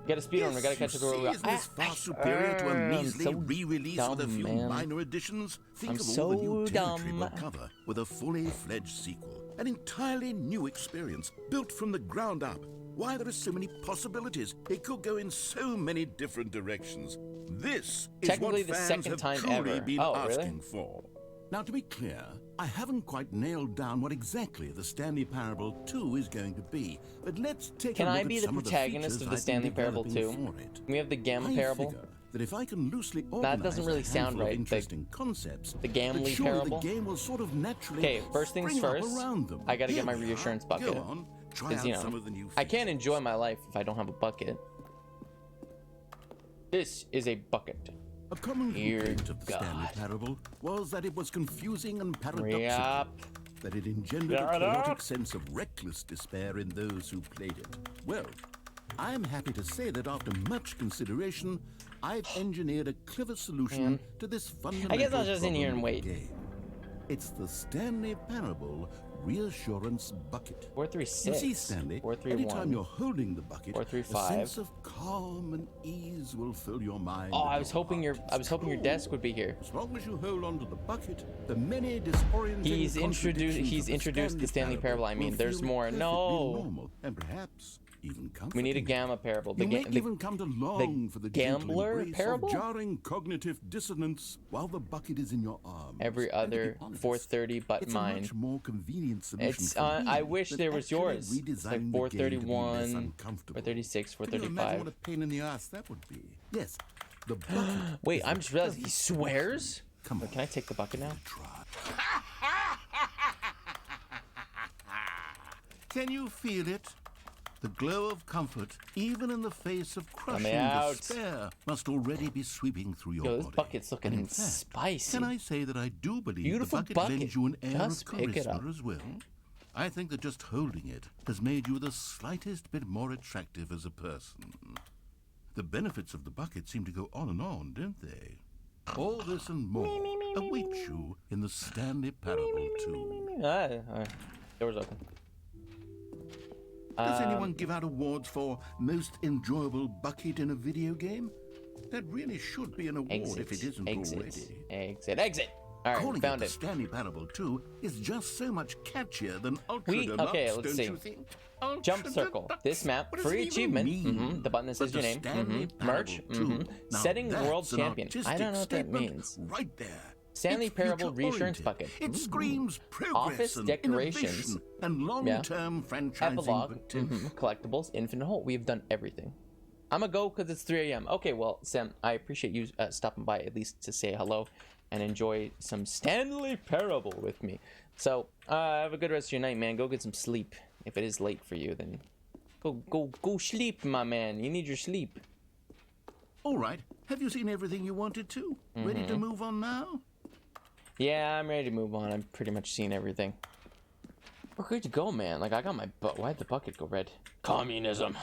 S1: Get a speedrun. We gotta catch up to where we
S2: Isn't this far superior to a measly
S1: so
S2: re-release with a
S1: dumb,
S2: few
S1: man.
S2: minor additions? Think
S1: I'm
S2: of
S1: so
S2: all the new territory
S1: dumb.
S2: we'll cover with a fully fledged sequel. An entirely new experience, built from the ground up. Why, there are so many possibilities. It could go in so many different directions. This is
S1: Technically
S2: what
S1: the
S2: fans
S1: second
S2: have
S1: time
S2: truly
S1: ever.
S2: been
S1: Oh, really?
S2: asking for. Now, to be clear, I haven't quite nailed down what exactly the Stanley Parable 2 is going to be, but let's take
S1: Can
S2: a look
S1: I
S2: at
S1: be the
S2: some
S1: protagonist
S2: of the
S1: of the
S2: features
S1: Stanley
S2: I've been
S1: Parable 2?
S2: developing for it.
S1: Can we have the Gamma
S2: I
S1: Parable?
S2: figure that if I can loosely
S1: That
S2: organize
S1: doesn't really
S2: a
S1: sound
S2: handful of
S1: right.
S2: interesting concepts,
S1: the Gamly
S2: that surely
S1: Parable?
S2: the game will sort of naturally
S1: Okay, first things
S2: spring up
S1: first,
S2: around them.
S1: I gotta
S2: Here
S1: get my
S2: we are.
S1: reassurance bucket.
S2: Go on, try
S1: Because,
S2: out
S1: you know,
S2: some of the new
S1: I can't
S2: features.
S1: enjoy my life if I don't have a bucket. This is a bucket.
S2: A common
S1: Dear
S2: complaint of the Stanley
S1: God.
S2: Parable was that it was confusing and paradoxical.
S1: Yep.
S2: That it engendered a
S1: Shut up.
S2: chaotic sense of reckless despair in those who played it. Well, I am happy to say that after much consideration, I've engineered a clever solution
S1: Man.
S2: to this fundamental
S1: I guess I'll just in here and
S2: problem
S1: wait.
S2: of the game. It's the Stanley Parable reassurance bucket.
S1: 436.
S2: You see, Stanley,
S1: 431.
S2: anytime you're holding the bucket,
S1: 435.
S2: a sense of calm and ease will fill your mind.
S1: Oh,
S2: and
S1: I was hoping your
S2: heart.
S1: desk would be here.
S2: As long as you hold on to the bucket, the many disorienting
S1: He's introduced the Stanley Parable. I mean, there's more. No.
S2: Normal, and perhaps even
S1: We need a
S2: comforting.
S1: Gamma Parable.
S2: You may even come to long for the gentle
S1: Gambler
S2: embrace
S1: Parable?
S2: of jarring cognitive dissonance while the bucket is in your arms.
S1: Every
S2: And to be
S1: other
S2: honest,
S1: 430 but
S2: it's
S1: mine.
S2: a much more convenient solution
S1: It's
S2: for me
S1: I wish
S2: than
S1: there was
S2: actually
S1: yours. It's like
S2: redesigning the game to be less
S1: 431,
S2: uncomfortable.
S1: 436,
S2: Can you imagine
S1: 435.
S2: what a pain in the ass that would be? Yes, the bucket.
S1: Wait,
S2: is
S1: I'm
S2: the
S1: just realizing he
S2: perfect
S1: swears.
S2: Come on.
S1: Can I take the bucket now?
S2: Try. Can you feel it? The glow of comfort, even in the face of crushing
S1: out.
S2: despair, must already be sweeping through your
S1: Yo, this
S2: body.
S1: bucket's looking
S2: And in fact,
S1: spicy.
S2: Can I say that I do believe
S1: Beautiful
S2: the bucket lends
S1: bucket.
S2: you an air
S1: Just
S2: of
S1: pick it up.
S2: charisma as well? I think that just holding it has made you the slightest bit more attractive as a person. The benefits of the bucket seem to go on and on, don't they? All this and more await you in the Stanley Parable 2.
S1: Door's open.
S2: Does anyone give out awards for most enjoyable bucket in a video game? That really should be an award if it isn't already.
S1: Exit. All right,
S2: Calling
S1: found
S2: it
S1: it.
S2: the Stanley Parable 2 is just so much catchier than Ultra Deluxe,
S1: Okay, let's
S2: don't
S1: see.
S2: you think? Ultra
S1: Jump circle.
S2: Deluxe?
S1: This map,
S2: What does
S1: free
S2: it even
S1: achievement.
S2: mean?
S1: The button that says
S2: But
S1: your
S2: the
S1: name.
S2: Stanley
S1: Merch.
S2: Parable 2, now
S1: Setting
S2: that's
S1: world
S2: an
S1: champion. I don't know what that
S2: artistic
S1: means.
S2: statement Right there.
S1: Stanley
S2: It's
S1: Parable reassurance
S2: future-oriented.
S1: bucket.
S2: It screams progress
S1: Office
S2: and
S1: decorations.
S2: innovation and long-term franchising
S1: Epilogue.
S2: potential.
S1: Collectibles. Infinite hole. We have done everything. I'm gonna go because it's 3 a.m. Okay, well, Sam, I appreciate you stopping by at least to say hello and enjoy some Stanley Parable with me. So, have a good rest of your night, man. Go get some sleep. If it is late for you, then go sleep, my man. You need your sleep.
S2: All right. Have you seen everything you wanted to? Ready to move on now?
S1: Yeah, I'm ready to move on. I've pretty much seen everything. We're good to go, man. Like, I got my butt. Why'd the bucket go red? Communism.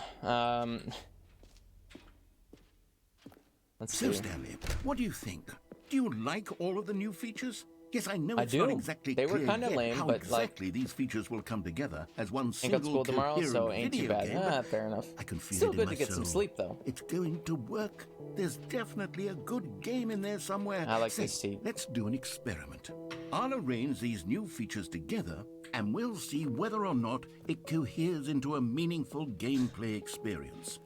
S1: Let's
S2: So,
S1: see.
S2: Stanley, what do you think? Do you like all of the new features? Yes, I know
S1: I
S2: it's not
S1: do.
S2: exactly
S1: They were
S2: clear
S1: kinda
S2: yet
S1: lame,
S2: how
S1: but, like,
S2: exactly these features will come together as one
S1: Ain't
S2: single
S1: got school tomorrow, so
S2: coherent
S1: ain't too
S2: video
S1: bad.
S2: game, but
S1: Fair enough.
S2: I can feel
S1: Still
S2: it in
S1: good
S2: my
S1: to get some
S2: soul.
S1: sleep, though.
S2: It's going to work. There's definitely a good game in there somewhere.
S1: I like
S2: Say,
S1: this seat.
S2: let's do an experiment. I'll arrange these new features together, and we'll see whether or not it coheres into a meaningful gameplay experience.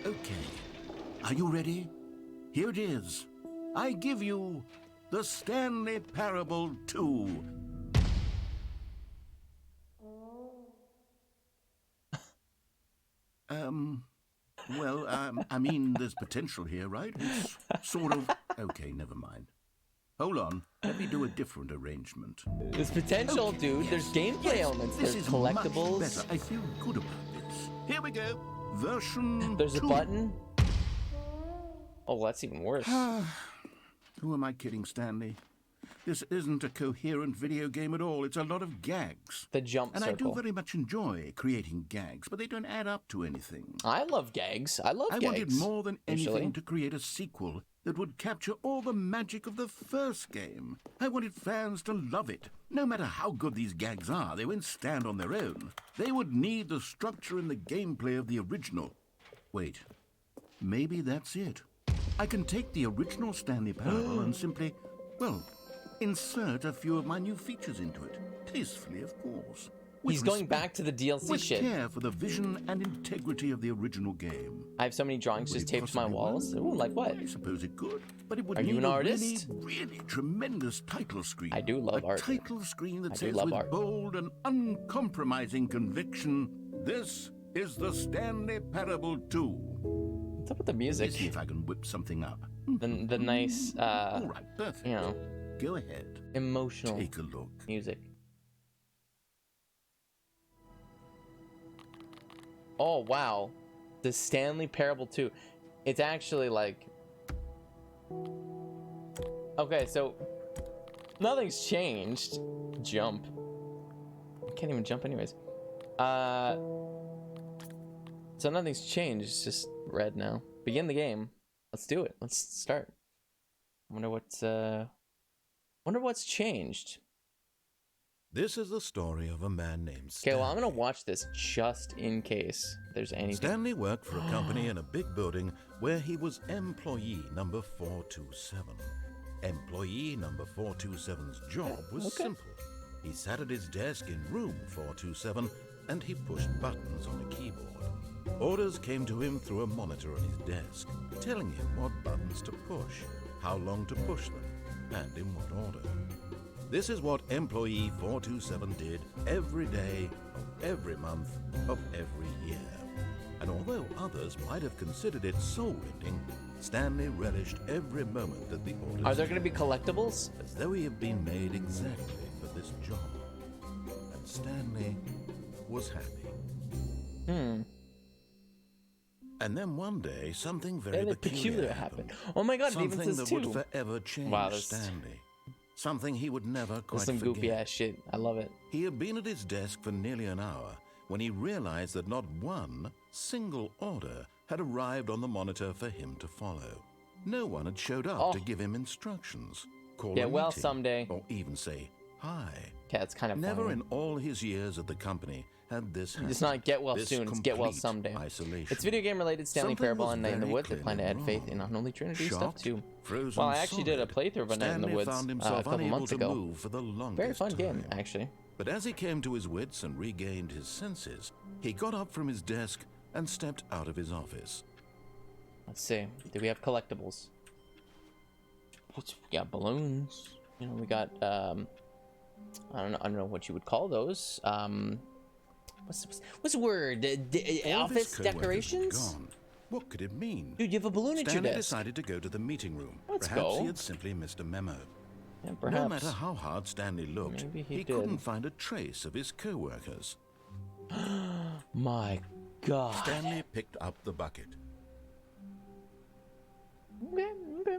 S2: Okay. Are you ready? Here it is. I give you the Stanley Parable 2. Well, I mean, there's potential here, right? It's sort of... Okay, never mind. Hold on. Let me do a different arrangement.
S1: There's potential,
S2: Okay,
S1: dude.
S2: yes,
S1: There's gameplay
S2: yes,
S1: elements.
S2: This
S1: There's
S2: is
S1: collectibles.
S2: Much better. I feel good about this. Here we go. Version
S1: There's a
S2: 2.
S1: button. Oh, that's even worse.
S2: Who am I kidding, Stanley? This isn't a coherent video game at all. It's a lot of gags.
S1: The jump
S2: And
S1: circle.
S2: I do very much enjoy creating gags, but they don't add up to anything.
S1: I love gags. I love
S2: I
S1: gags.
S2: wanted more than anything
S1: usually.
S2: to create a sequel that would capture all the magic of the first game. I wanted fans to love it. No matter how good these gags are, they won't stand on their own. They would need the structure and the gameplay of the original. Wait, maybe that's it. I can take the original Stanley Parable and simply, well, insert a few of my new features into it. Tastefully, of course. With
S1: He's going
S2: respect,
S1: back to the DLC
S2: with
S1: shit.
S2: care for the vision and integrity of the original game.
S1: I have so many drawings
S2: Would
S1: just
S2: it
S1: taped to my
S2: possibly
S1: walls.
S2: work?
S1: Ooh, like what?
S2: I suppose it could, but it would
S1: Are you
S2: need
S1: an
S2: a
S1: artist?
S2: really tremendous title screen.
S1: I do love
S2: a
S1: art.
S2: title screen that
S1: I do
S2: says
S1: love
S2: with
S1: art.
S2: bold and uncompromising conviction, "This is the Stanley Parable 2."
S1: What's up with the
S2: Let's
S1: music?
S2: see if I can whip something up.
S1: The nice,
S2: All right, perfect.
S1: you know,
S2: Go ahead.
S1: emotional
S2: Take a look.
S1: music. Oh, wow. The Stanley Parable 2. It's actually like... Okay, so... Nothing's changed. Jump. I can't even jump anyways. So nothing's changed. It's just red now. Begin the game. Let's do it. Let's start. Wonder what's changed.
S2: This is the story of a man named
S1: Okay,
S2: Stanley.
S1: well, I'm gonna watch this just in case there's anything.
S2: Stanley worked for a company in a big building where he was employee number 427. Employee number 427's job was simple. He sat at his desk in room 427 and he pushed buttons on a keyboard. Orders came to him through a monitor on his desk, telling him what buttons to push, how long to push them, and in what order. This is what employee 427 did every day of every month of every year. And although others might have considered it soul-rending, Stanley relished every moment that the orders
S1: Are there going to be collectibles?
S2: as though he had been made exactly for this job. And Stanley was happy. And then one day, something very peculiar happened.
S1: Oh my god, it even
S2: Something
S1: says
S2: that would
S1: two.
S2: forever change
S1: Wow, that's-
S2: Stanley. Something he would never quite
S1: That's some
S2: forget.
S1: goofy ass shit. I love it.
S2: He had been at his desk for nearly an hour when he realized that not one single order had arrived on the monitor for him to follow. No one had showed up to give him instructions, call
S1: Yeah,
S2: a
S1: well,
S2: meeting,
S1: someday.
S2: or even say hi.
S1: Yeah, it's kind of
S2: Never
S1: funny.
S2: in all his years at the company had this happened.
S1: It's not get well
S2: This
S1: soon, it's get well
S2: complete
S1: someday.
S2: Isolation.
S1: It's video game related, Stanley
S2: Something
S1: Parable
S2: was
S1: and Night in the
S2: very
S1: Woods. They plan to add
S2: clearly
S1: faith in
S2: wrong.
S1: Unholy Trinity stuff
S2: Shocked,
S1: too.
S2: frozen
S1: Well, I actually did a
S2: solid,
S1: playthrough of A Night in the
S2: Stanley
S1: Woods
S2: found
S1: a
S2: himself
S1: couple
S2: unable
S1: months
S2: to
S1: ago.
S2: move for the longest
S1: Very fun
S2: time.
S1: game, actually.
S2: But as he came to his wits and regained his senses, he got up from his desk and stepped out of his office.
S1: Let's see. Do we have collectibles? We got balloons. You know, we got I don't know what you would call those. What's the word?
S2: All of his
S1: Office
S2: coworkers were
S1: decorations?
S2: gone. What could it mean?
S1: Dude, you have a balloon at your
S2: Stanley
S1: desk.
S2: decided to go to the meeting room.
S1: Let's
S2: Perhaps
S1: go.
S2: he had simply missed a memo.
S1: Yeah,
S2: No
S1: perhaps.
S2: matter how hard Stanley looked,
S1: Maybe he did.
S2: couldn't find a trace of his coworkers.
S1: My God.
S2: Stanley picked up the bucket.
S1: Okay.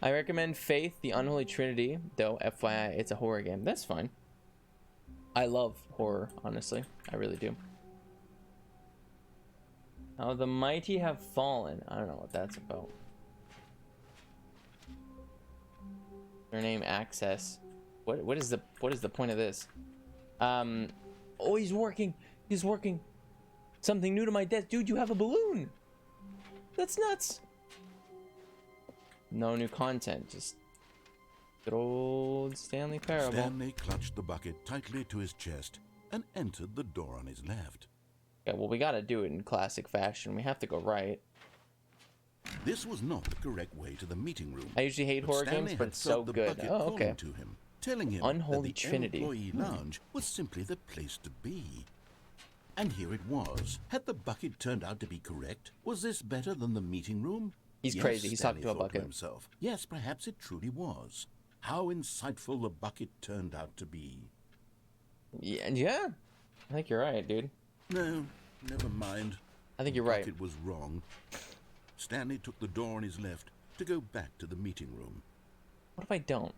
S1: I recommend Faith, the Unholy Trinity, though FYI, it's a horror game. That's fine. I love horror, honestly. I really do. Now the mighty have fallen. I don't know what that's about. Their name access. What is the point of this? Oh, he's working. He's working. Something new to my desk. Dude, you have a balloon. That's nuts. No new content, just good old Stanley Parable.
S2: Stanley clutched the bucket tightly to his chest and entered the door on his left.
S1: Yeah, well, we gotta do it in classic fashion. We have to go right.
S2: This was not the correct way to the meeting room.
S1: I usually hate horror
S2: Stanley
S1: games, but
S2: had
S1: it's so
S2: felt the
S1: good.
S2: bucket
S1: Oh, okay.
S2: calling to him, telling him
S1: Unholy
S2: that the
S1: Trinity.
S2: employee lounge was simply the place to be. And here it was. Had the bucket turned out to be correct? Was this better than the meeting room?
S1: He's
S2: Yes,
S1: crazy. He's talking
S2: Stanley
S1: to a
S2: thought
S1: bucket.
S2: himself. Yes, perhaps it truly was. How insightful the bucket turned out to be.
S1: Yeah. I think you're right, dude.
S2: No, never mind.
S1: I think you're
S2: The
S1: right.
S2: bucket was wrong. Stanley took the door on his left to go back to the meeting room.
S1: What if I don't?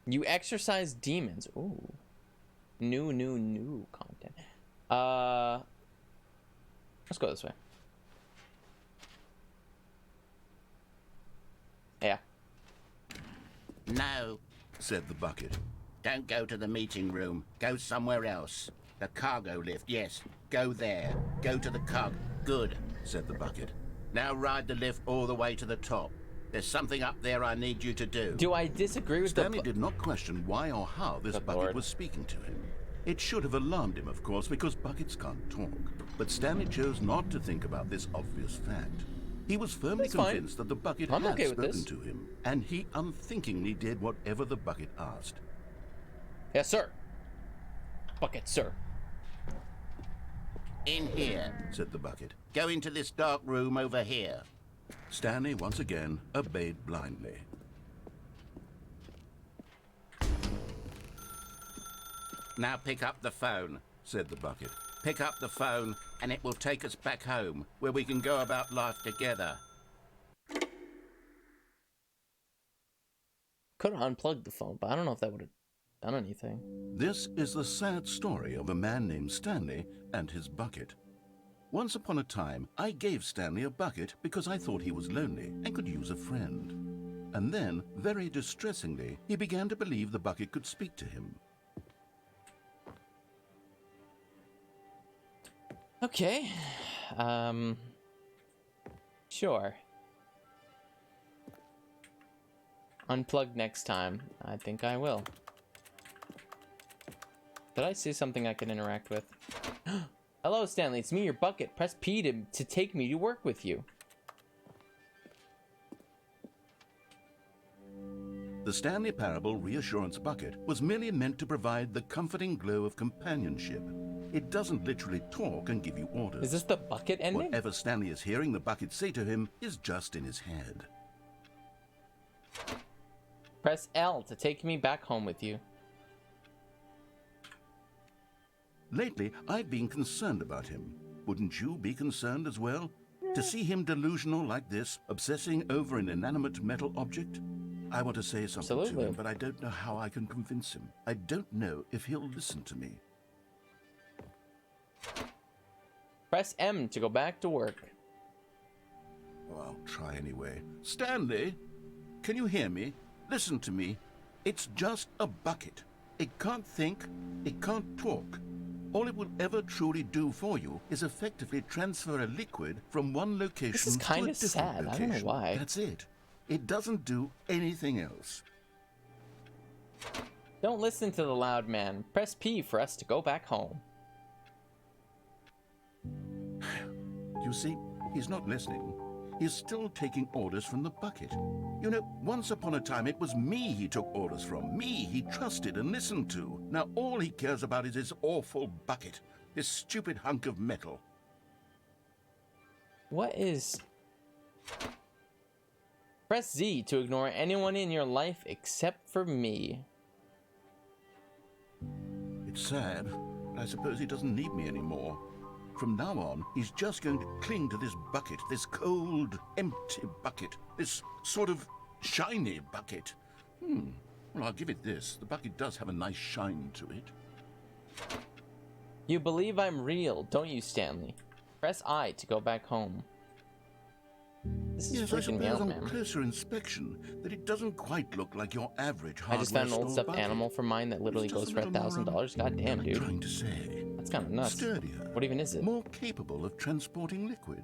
S1: You exorcise demons. Ooh. New content. Let's go this way. Yeah.
S2: No, said the bucket. Don't go to the meeting room. Go somewhere else. The cargo lift, yes. Go there. Go to the cargo. Good, said the bucket. Now ride the lift all the way to the top. There's something up there I need you to do.
S1: Do I disagree with
S2: Stanley did not question why or how this
S1: Good
S2: bucket
S1: Lord.
S2: was speaking to him. It should have alarmed him, of course, because buckets can't talk. But Stanley chose not to think about this obvious fact. He was firmly
S1: That's fine.
S2: convinced that the bucket
S1: I'm
S2: had
S1: okay with
S2: spoken
S1: this.
S2: to him, and he unthinkingly did whatever the bucket asked.
S1: Yes, sir. Bucket, sir.
S2: In here, said the bucket. Go into this dark room over here. Stanley once again obeyed blindly. Now pick up the phone, said the bucket. Pick up the phone and it will take us back home, where we can go about life together.
S1: Could have unplugged the phone, but I don't know if that would have done anything.
S2: This is the sad story of a man named Stanley and his bucket. Once upon a time, I gave Stanley a bucket because I thought he was lonely and could use a friend. And then, very distressingly, he began to believe the bucket could speak to him.
S1: Okay. Sure. Unplug next time. I think I will. Did I see something I can interact with? Hello, Stanley. It's me, your bucket. Press P to take me to work with you.
S2: The Stanley Parable Reassurance Bucket was merely meant to provide the comforting glow of companionship. It doesn't literally talk and give you orders.
S1: Is this the bucket ending?
S2: Whatever Stanley is hearing the bucket say to him is just in his head.
S1: Press L to take me back home with you.
S2: Lately, I've been concerned about him. Wouldn't you be concerned as well? To see him delusional like this, obsessing over an inanimate metal object? I want to say something to him, but I don't know how I can convince him. I don't know if he'll listen to me.
S1: Press M to go back to work.
S2: Oh, I'll try anyway. Stanley, can you hear me? Listen to me. It's just a bucket. It can't think, it can't talk. All it will ever truly do for you is effectively transfer a liquid from one location
S1: This is
S2: to a
S1: kind of
S2: different
S1: sad.
S2: location.
S1: I don't know why.
S2: That's it. It doesn't do anything else.
S1: Don't listen to the loud man. Press P for us to go back home.
S2: You see, he's not listening. He's still taking orders from the bucket. You know, once upon a time, it was me he took orders from. Me he trusted and listened to. Now all he cares about is his awful bucket. This stupid hunk of metal.
S1: What is... Press Z to ignore anyone in your life except for me.
S2: It's sad, but I suppose he doesn't need me anymore. From now on, he's just going to cling to this bucket, this cold, empty bucket, this sort of shiny bucket. Well, I'll give it this. The bucket does have a nice shine to it.
S1: You believe I'm real, don't you, Stanley? Press I to go back home. This is
S2: Yes, I
S1: freaking me
S2: suppose
S1: out,
S2: on
S1: man.
S2: closer inspection that it doesn't quite look like your average hardware
S1: I just found an old
S2: store
S1: stuffed
S2: bucket.
S1: animal for mine that literally
S2: It's
S1: goes
S2: just
S1: for
S2: a little more,
S1: $1,000. God damn,
S2: I'm
S1: dude.
S2: trying to say,
S1: That's kind of nuts.
S2: sturdier.
S1: What even is it?
S2: More capable of transporting liquid.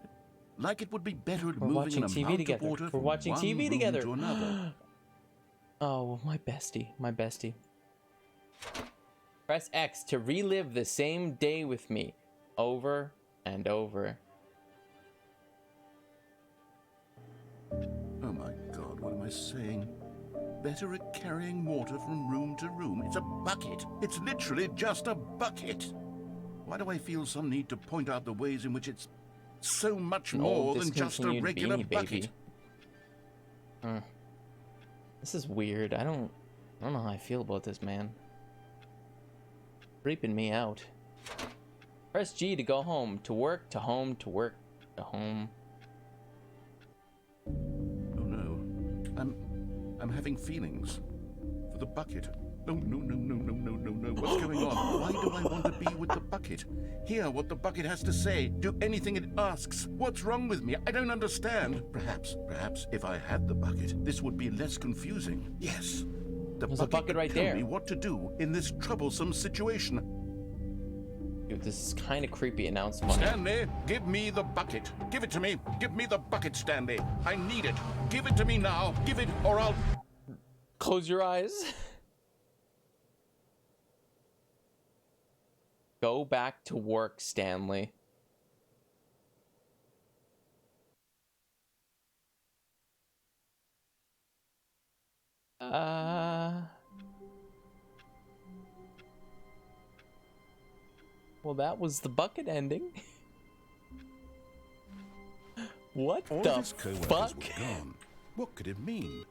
S2: Like it would be better at
S1: We're
S2: moving
S1: watching
S2: an
S1: TV
S2: amount
S1: together.
S2: of water
S1: We're
S2: from
S1: watching
S2: one
S1: TV
S2: room
S1: together.
S2: to another.
S1: Oh, my bestie. My bestie. Press X to relive the same day with me. Over and over.
S2: Oh my God, what am I saying? Better at carrying water from room to room. It's a bucket. It's literally just a bucket. Why do I feel some need to point out the ways in which it's so much
S1: An
S2: more
S1: old
S2: than just a
S1: discontinued
S2: regular
S1: Beanie
S2: bucket?
S1: Baby. This is weird. I don't know how I feel about this, man. Creeping me out. Press G to go home, to work, to home, to work, to home.
S2: Oh no. I'm having feelings. For the bucket. No. What's going on? Why do I want to be with the bucket? Hear what the bucket has to say. Do anything it asks. What's wrong with me? I don't understand. Perhaps if I had the bucket, this would be less confusing. Yes.
S1: There's a bucket
S2: could
S1: right
S2: tell
S1: there.
S2: me what to do in this troublesome situation.
S1: Dude, this is kind of creepy and now it's funny.
S2: Stanley, give me the bucket. Give it to me. Give me the bucket, Stanley. I need it. Give it to me now. Give it or I'll...
S1: Close your eyes. Go back to work, Stanley. Well, that was the bucket ending. What
S2: All
S1: the
S2: of his co-workers
S1: fuck?
S2: were gone. What could it mean?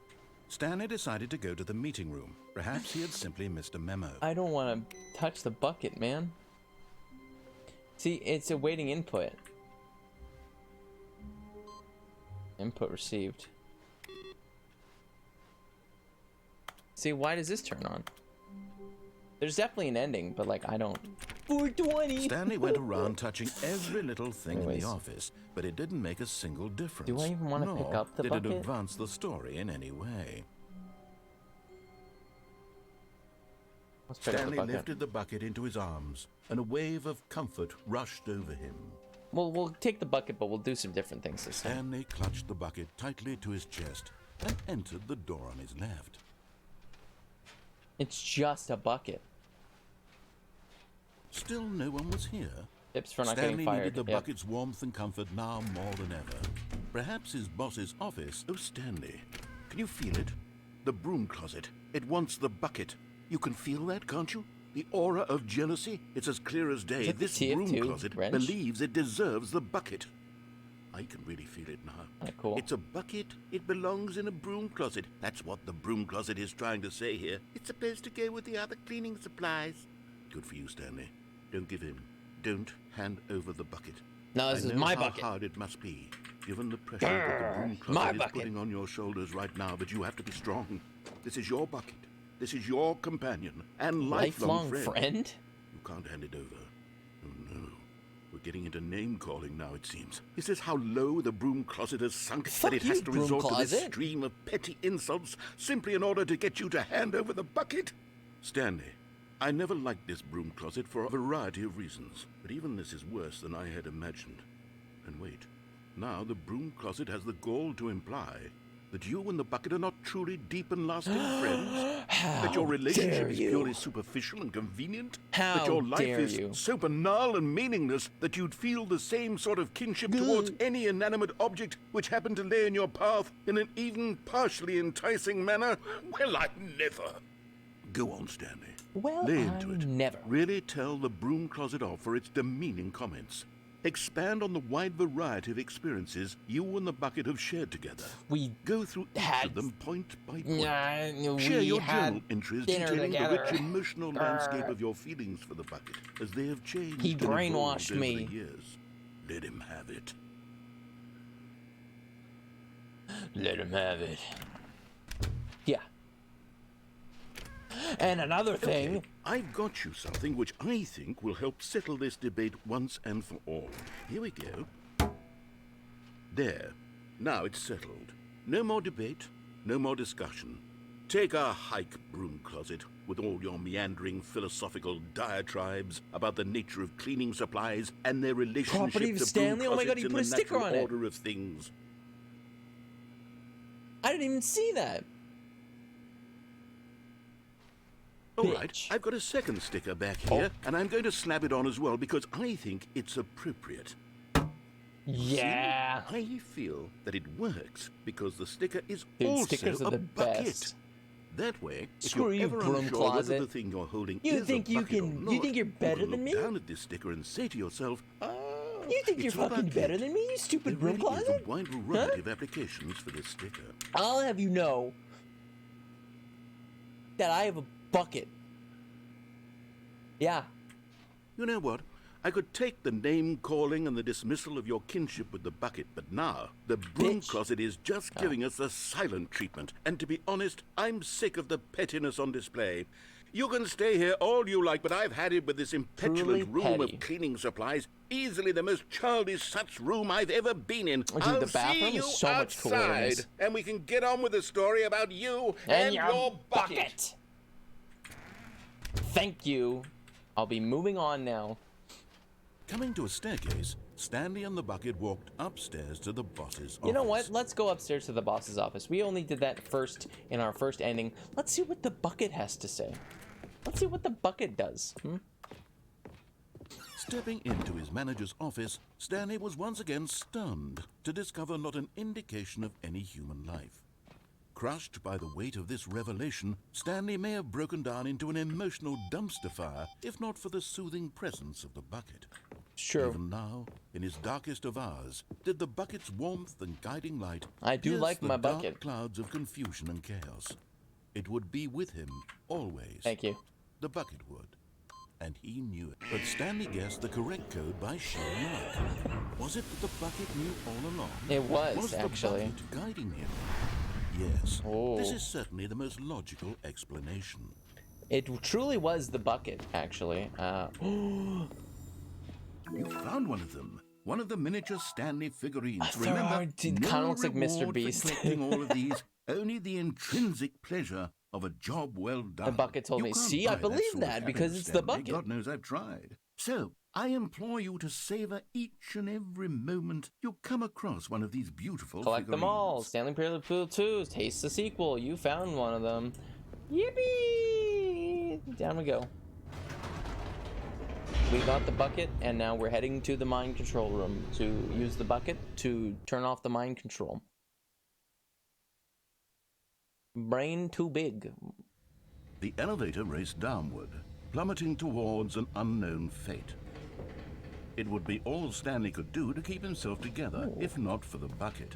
S2: Stanley decided to go to the meeting room. Perhaps he had simply missed a memo.
S1: I don't want to touch the bucket, man. See, it's awaiting input. Input received. See, why does this turn on? There's definitely an ending, but like, I don't... 420!
S2: Stanley went around touching every little thing in
S1: Anyways.
S2: the office, but it didn't make a single difference.
S1: Do I even want to pick
S2: Nor
S1: up the
S2: did
S1: bucket?
S2: it advance the story in any way.
S1: Let's pick up the
S2: Stanley
S1: bucket.
S2: lifted the bucket into his arms, and a wave of comfort rushed over him.
S1: Well, we'll take the bucket, but we'll do some different things this time.
S2: Stanley clutched the bucket tightly to his chest and entered the door on his left.
S1: It's just a bucket.
S2: Still no one was here.
S1: Tips for not
S2: Stanley
S1: getting fired.
S2: needed the
S1: Yep.
S2: bucket's warmth and comfort now more than ever. Perhaps his boss's office. Oh, Stanley, can you feel it? The broom closet. It wants the bucket. You can feel that, can't you? The aura of jealousy. It's as clear as day.
S1: Is it the
S2: This broom
S1: TF2
S2: closet
S1: wrench?
S2: believes it deserves the bucket. I can really feel it now.
S1: Cool.
S2: It's a bucket. It belongs in a broom closet. That's what the broom closet is trying to say here. It's supposed to go with the other cleaning supplies. Good for you, Stanley. Don't give in. Don't hand over the bucket.
S1: No, this
S2: I
S1: is
S2: know
S1: my
S2: how
S1: bucket.
S2: hard it must be, given the pressure that the broom
S1: My
S2: closet is
S1: bucket.
S2: putting on your shoulders right now, but you have to be strong. This is your bucket. This is your companion and lifelong friend. You can't hand it over. Oh no. We're getting into name-calling now, it seems. Is this how low the broom closet has sunk
S1: Fuck
S2: that it
S1: you,
S2: has to
S1: broom
S2: resort to this
S1: closet.
S2: stream of petty insults simply in order to get you to hand over the bucket? Stanley, I never liked this broom closet for a variety of reasons, but even this is worse than I had imagined. And wait, now the broom closet has the gall to imply that you and the bucket are not truly deep and lasting friends? That your relationship is purely superficial and convenient? That your life is so banal and meaningless that you'd feel the same sort of kinship towards any inanimate object which happened to lay in your path in an even partially enticing manner? Well, I never. Go on, Stanley.
S1: Well,
S2: Lay into it.
S1: never.
S2: Really tell the broom closet off for its demeaning comments. Expand on the wide variety of experiences you and the bucket have shared together.
S1: We
S2: Go through each
S1: had-
S2: of them point by point.
S1: Yeah,
S2: Share
S1: we
S2: your
S1: had
S2: journal entries
S1: dinner
S2: detailing
S1: together.
S2: the rich emotional landscape of your feelings for the bucket as they have changed
S1: He
S2: and
S1: brainwashed
S2: evolved over
S1: me.
S2: the years. Let him have it.
S1: Let him have it. Yeah. And another thing.
S2: Okay, I've got you something which I think will help settle this debate once and for all. Here we go. There. Now it's settled. No more debate, no more discussion. Take a hike, broom closet, with all your meandering philosophical diatribes about the nature of cleaning supplies and their relationship
S1: Property of
S2: to
S1: Stanley?
S2: broom
S1: Oh my God,
S2: closets
S1: he
S2: in
S1: put a
S2: the
S1: sticker
S2: natural
S1: on it.
S2: order of things.
S1: I didn't even see that.
S2: All right,
S1: Bitch.
S2: I've got a second sticker back here, and I'm going to slap it on as well because I think it's appropriate.
S1: Yeah.
S2: See? I feel that it works because the sticker is
S1: Dude,
S2: also
S1: stickers are
S2: a
S1: the
S2: bucket.
S1: best.
S2: That way, if
S1: Screw
S2: you're
S1: you,
S2: ever
S1: broom
S2: unsure
S1: closet.
S2: whether the thing you're holding
S1: You
S2: is
S1: think
S2: a
S1: you
S2: bucket or
S1: can-
S2: not,
S1: you think you're better
S2: can
S1: than
S2: look
S1: me?
S2: down at this sticker and say to yourself,
S1: You think you're
S2: it's a
S1: fucking
S2: bucket.
S1: better than me, you stupid
S2: There
S1: broom
S2: really is
S1: closet?
S2: a wide variety of applications for this sticker.
S1: I'll have you know that I have a bucket. Yeah.
S2: You know what? I could take the name-calling and the dismissal of your kinship with the bucket, but now the broom
S1: Bitch.
S2: closet is just giving us the silent treatment. And to be honest, I'm sick of the pettiness on display. You can stay here all you like, but I've had it with this impetulant
S1: Truly
S2: room
S1: petty.
S2: of cleaning supplies. Easily the most childish such room I've ever been in.
S1: Oh, dude,
S2: I'll
S1: the bathroom
S2: see
S1: is
S2: you
S1: so much cooler than
S2: outside,
S1: this.
S2: and we can get on with the story about you and your bucket.
S1: Thank you. I'll be moving on now.
S2: Coming to a staircase, Stanley and the bucket walked upstairs to the boss's
S1: You know
S2: office.
S1: what? Let's go upstairs to the boss's office. We only did that first in our first ending. Let's see what the bucket has to say. Let's see what the bucket does.
S2: Stepping into his manager's office, Stanley was once again stunned to discover not an indication of any human life. Crushed by the weight of this revelation, Stanley may have broken down into an emotional dumpster fire if not for the soothing presence of the bucket.
S1: Sure.
S2: Even now, in his darkest of hours, did the bucket's warmth and guiding light
S1: I do
S2: pierce
S1: like
S2: the
S1: my
S2: dark
S1: bucket.
S2: clouds of confusion and chaos. It would be with him always.
S1: Thank you.
S2: The bucket would. And he knew it. But Stanley guessed the correct code by sheer luck. Was it that the bucket knew all along?
S1: It was,
S2: Was
S1: actually.
S2: the bucket guiding him? Yes.
S1: Oh.
S2: This is certainly the most logical explanation.
S1: It truly was the bucket, actually.
S2: You found one of them. One of the miniature Stanley figurines.
S1: A
S2: Remember,
S1: third. It
S2: no
S1: kinda looks like Mr.
S2: reward for
S1: Beast.
S2: collecting all of these, only the intrinsic pleasure of a job well done.
S1: The bucket told
S2: You
S1: me,
S2: can't
S1: see, I
S2: buy
S1: believe
S2: sort of
S1: that because
S2: happiness,
S1: it's the
S2: Stanley.
S1: bucket.
S2: God knows I've tried. So, I implore you to savor each and every moment you come across one of these beautiful
S1: Collect them all.
S2: figurines.
S1: Stanley Parable 2, taste the sequel. You found one of them. Yippee! Down we go. We got the bucket, and now we're heading to the mind control room to use the bucket to turn off the mind control. Brain too big.
S2: The elevator raced downward, plummeting towards an unknown fate. It would be all Stanley could do to keep himself together, if not for the bucket.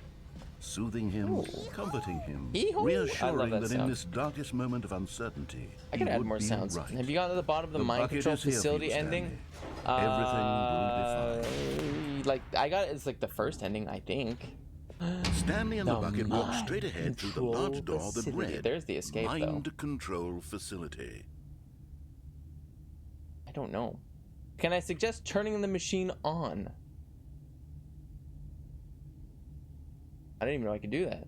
S2: Soothing him, comforting him, reassuring that in this darkest moment of uncertainty,
S1: I could add more sounds.
S2: Right.
S1: Have you gotten to the bottom of the mind control facility ending?
S2: Everything will be fine.
S1: Like, I got it's like the first ending, I think.
S2: Stanley and the bucket walked straight ahead through the large door that read,
S1: There's the escape,
S2: Mind Control Facility.
S1: I don't know. Can I suggest turning the machine on? I didn't even know I could do that.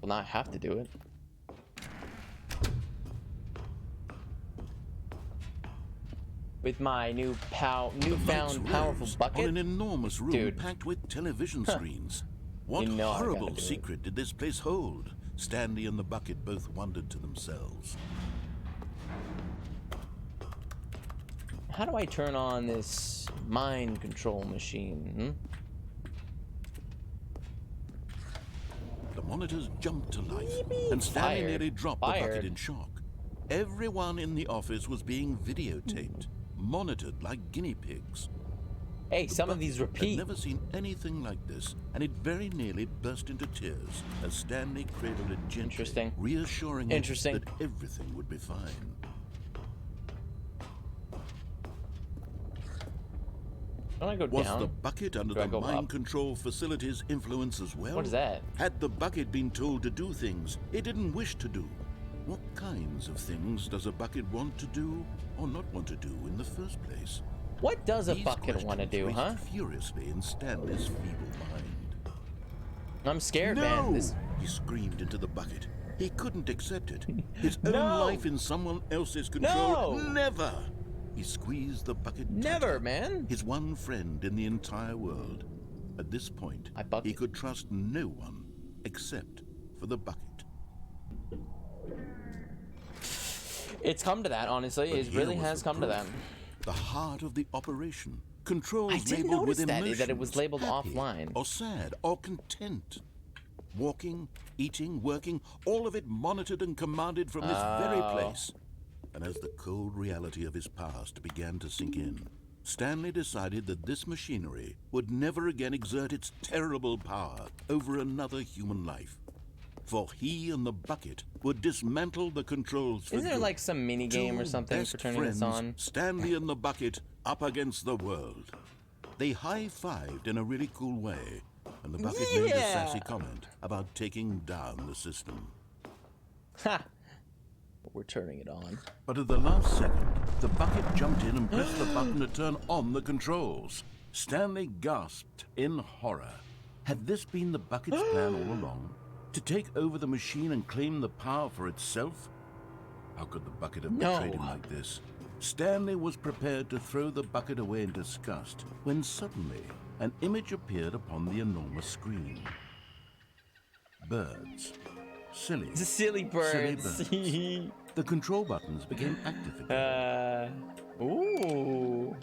S1: Well, now I have to do it. With my newfound powerful bucket.
S2: On an enormous room
S1: Dude.
S2: packed with television screens. What horrible secret did this place hold? Stanley and the bucket both wondered to themselves.
S1: How do I turn on this mind control machine?
S2: The monitors jumped to life, and Stanley nearly dropped the bucket in shock. Everyone in the office was being videotaped, monitored like guinea pigs.
S1: Hey, some of these repeat.
S2: I'd never seen anything like this, and it very nearly burst into tears as Stanley cradled it gently, reassuring it that everything would be fine.
S1: Don't I go
S2: Was
S1: down?
S2: the bucket under the mind control facility's influence as well?
S1: What is that?
S2: Had the bucket been told to do things it didn't wish to do? What kinds of things does a bucket want to do or not want to do in the first place?
S1: What does a bucket want to do, huh?
S2: Furiously in Stanley's feeble mind.
S1: I'm scared, man.
S2: He screamed into the bucket. He couldn't accept it. His own life in someone else's control. Never! He squeezed the bucket tighter.
S1: Never, man.
S2: His one friend in the entire world. At this point, he could trust no one except for the bucket.
S1: It's come to that, honestly. It really has come to that.
S2: The heart of the operation. Controls
S1: I didn't
S2: labeled with
S1: notice
S2: emotions,
S1: that it was labeled
S2: happy
S1: offline.
S2: or sad or content. Walking, eating, working, all of it monitored and commanded from this very place. And as the cold reality of his past began to sink in, Stanley decided that this machinery would never again exert its terrible power over another human life. For he and the bucket would dismantle the controls for
S1: Isn't there like some mini game or something for turning this on?
S2: Stanley and the bucket up against the world. They high-fived in a really cool way, and the bucket made a sassy comment about taking down the system.
S1: Ha! We're turning it on.
S2: But at the last second, the bucket jumped in and pressed the button to turn on the controls. Stanley gasped in horror. Had this been the bucket's plan all along? To take over the machine and claim the power for itself? How could the bucket have betrayed him like this? Stanley was prepared to throw the bucket away in disgust when suddenly an image appeared upon the enormous screen. Birds. Silly
S1: birds.
S2: The control buttons became active again.
S1: Ooh,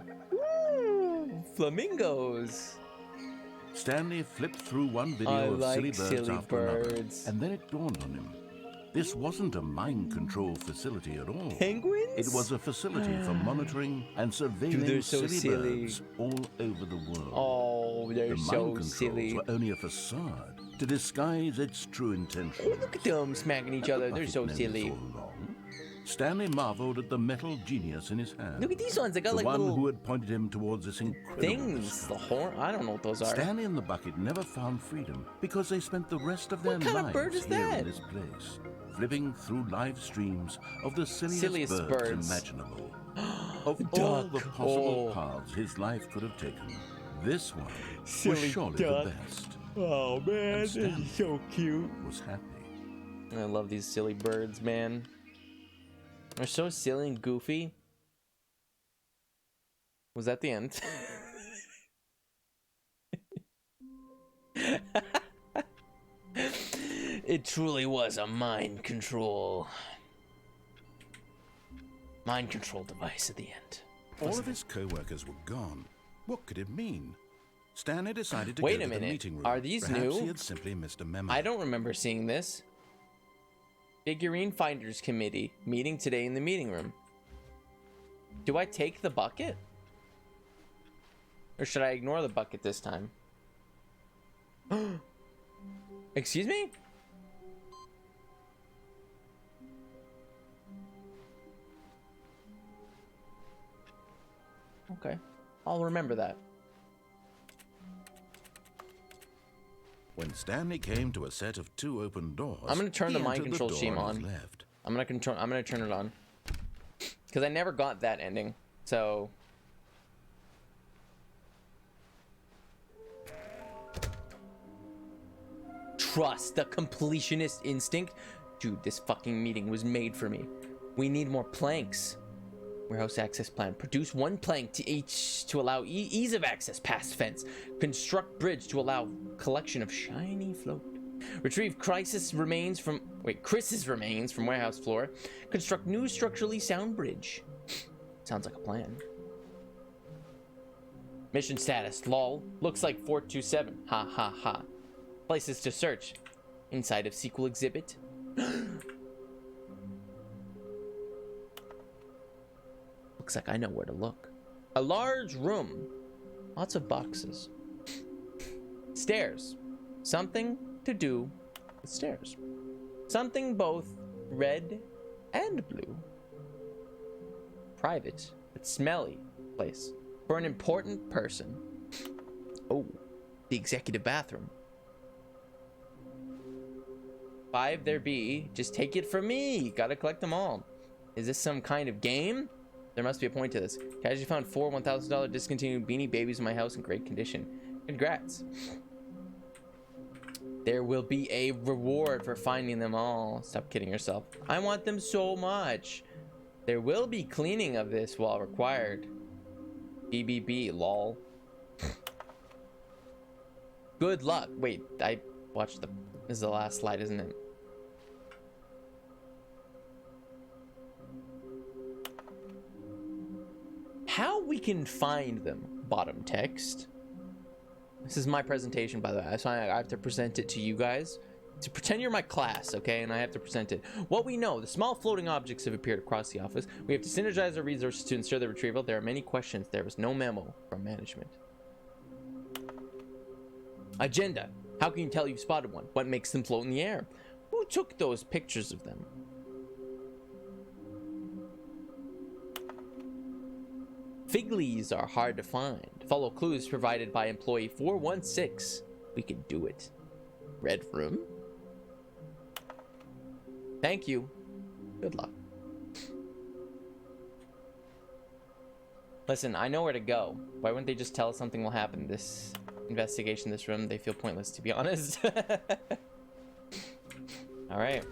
S1: flamingos.
S2: Stanley flipped through one video of silly birds after another, and then it dawned on him. This wasn't a mind control facility at all.
S1: Penguins?
S2: It was a facility for monitoring and surveilling silly birds all over the world.
S1: Oh, they're so silly.
S2: The mind controls were only a facade to disguise its true intention.
S1: Oh, look at them smacking each other. They're so silly.
S2: Stanley marveled at the metal genius in his hand.
S1: Look at these ones. They got like
S2: one
S1: little
S2: who had pointed him towards this incredible
S1: things. The horn. I don't know what those are.
S2: Stanley and the bucket never found freedom because they spent the rest of their lives here in this place, flipping through live streams of the silliest birds imaginable. Of all the possible paths his life could have taken, this one was surely the best.
S1: Oh man, this is so cute.
S2: Was happy.
S1: I love these silly birds, man. They're so silly and goofy. Was that the end? It truly was a mind control device at the end.
S2: All of his co-workers were gone. What could it mean? Stanley decided to
S1: Wait
S2: go
S1: a
S2: to the
S1: minute.
S2: meeting room.
S1: Are these
S2: Perhaps
S1: new?
S2: he had simply missed a memo.
S1: I don't remember seeing this. Figurine Finders Committee meeting today in the meeting room. Do I take the bucket? Or should I ignore the bucket this time? Excuse me? Okay. I'll remember that.
S2: When Stanley came to a set of 2 open doors,
S1: I'm gonna turn
S2: he
S1: the mind
S2: entered
S1: control
S2: door
S1: scheme
S2: on his
S1: on.
S2: left.
S1: I'm gonna turn it on. Because I never got that ending. So trust the completionist instinct. Dude, this fucking meeting was made for me. We need more planks. Warehouse access plan. Produce 1 plank to each to allow ease of access past fence. Construct bridge to allow collection of shiny float. Retrieve Chris's remains from warehouse floor. Construct new structurally sound bridge. Sounds like a plan. Mission status. Lol. Looks like 427. Ha ha ha. Places to search. Inside of sequel exhibit. Looks like I know where to look. A large room. Lots of boxes. Stairs. Something to do with stairs. Something both red and blue. Private, but smelly place. For an important person. Oh, the executive bathroom. 5 there be. Just take it from me. Gotta collect them all. Is this some kind of game? There must be a point to this. Casually found 4 $1,000 discontinued Beanie Babies in my house in great condition. Congrats. There will be a reward for finding them all. Stop kidding yourself. I want them so much. There will be cleaning of this while required. BBB, lol. Good luck. Wait, I watched the... This is the last slide, isn't it? How we can find them. Bottom text. This is my presentation, by the way. So I have to present it to you guys. To pretend you're my class, okay? And I have to present it. What we know, the small floating objects have appeared across the office. We have to synergize our resources to ensure the retrieval. There are many questions. There was no memo from management. Agenda. How can you tell you've spotted one? What makes them float in the air? Who took those pictures of them? Fig leaves are hard to find. Follow clues provided by employee 416. We can do it. Red room? Thank you. Good luck. Listen, I know where to go. Why wouldn't they just tell us something will happen? This investigation, this room, they feel pointless, to be honest. All right.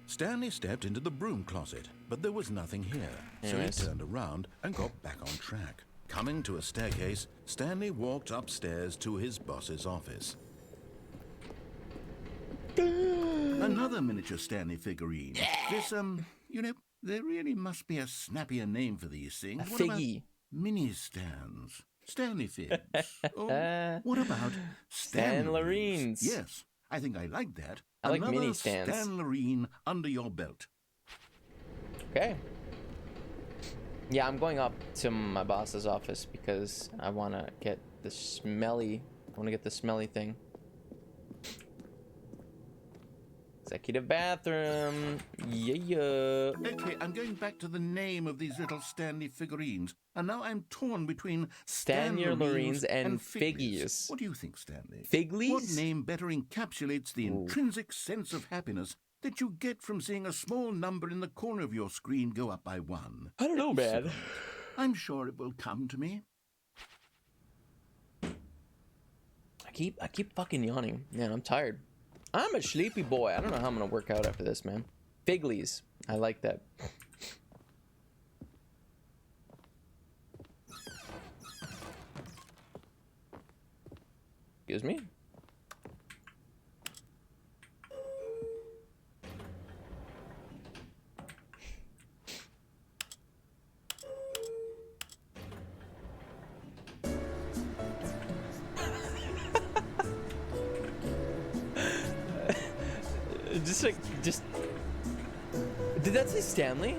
S2: Stanley stepped into the broom closet, but there was nothing here.
S1: Anyways.
S2: So he turned around and got back on track. Coming to a staircase, Stanley walked upstairs to his boss's office. Another miniature Stanley figurine. This, you know, there really must be a snappier name for these things.
S1: A
S2: What about
S1: figgy.
S2: mini stands? Stanley figs. Or what about
S1: Stanlerines.
S2: Yes, I think I like that.
S1: I like
S2: Another
S1: mini stands.
S2: Stanlerine under your belt.
S1: Okay. Yeah, I'm going up to my boss's office because I want to get the smelly thing. Executive bathroom. Yeah.
S2: Okay, I'm going back to the name of these little Stanley figurines. And now I'm torn between
S1: Stanlerines and
S2: Figgies.
S1: Figgies.
S2: What do you think, Stanley?
S1: Figlies?
S2: What name better encapsulates the
S1: Ooh.
S2: intrinsic sense of happiness that you get from seeing a small number in the corner of your screen go up by 1?
S1: I don't know, man.
S2: Excellent. I'm sure it will come to me.
S1: I keep fucking yawning. Man, I'm tired. I'm a sleepy boy. I don't know how I'm gonna work out after this, man. Figlies. I like that. Excuse me? just did that say Stanley?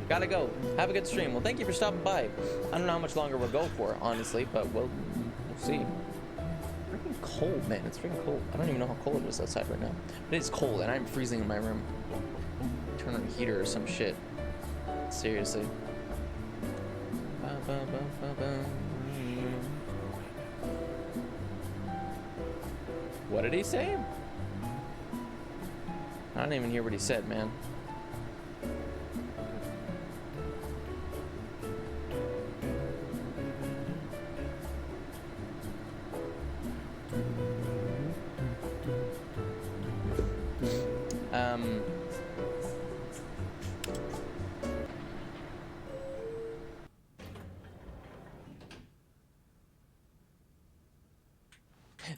S1: Gotta go. Have a good stream. Well, thank you for stopping by. I don't know how much longer we'll go for, honestly, but we'll see. Freaking cold, man. It's freaking cold. I don't even know how cold it is outside right now. But it's cold, and I'm freezing in my room. Turn on a heater or some shit. Seriously. What did he say? I don't even hear what he said, man.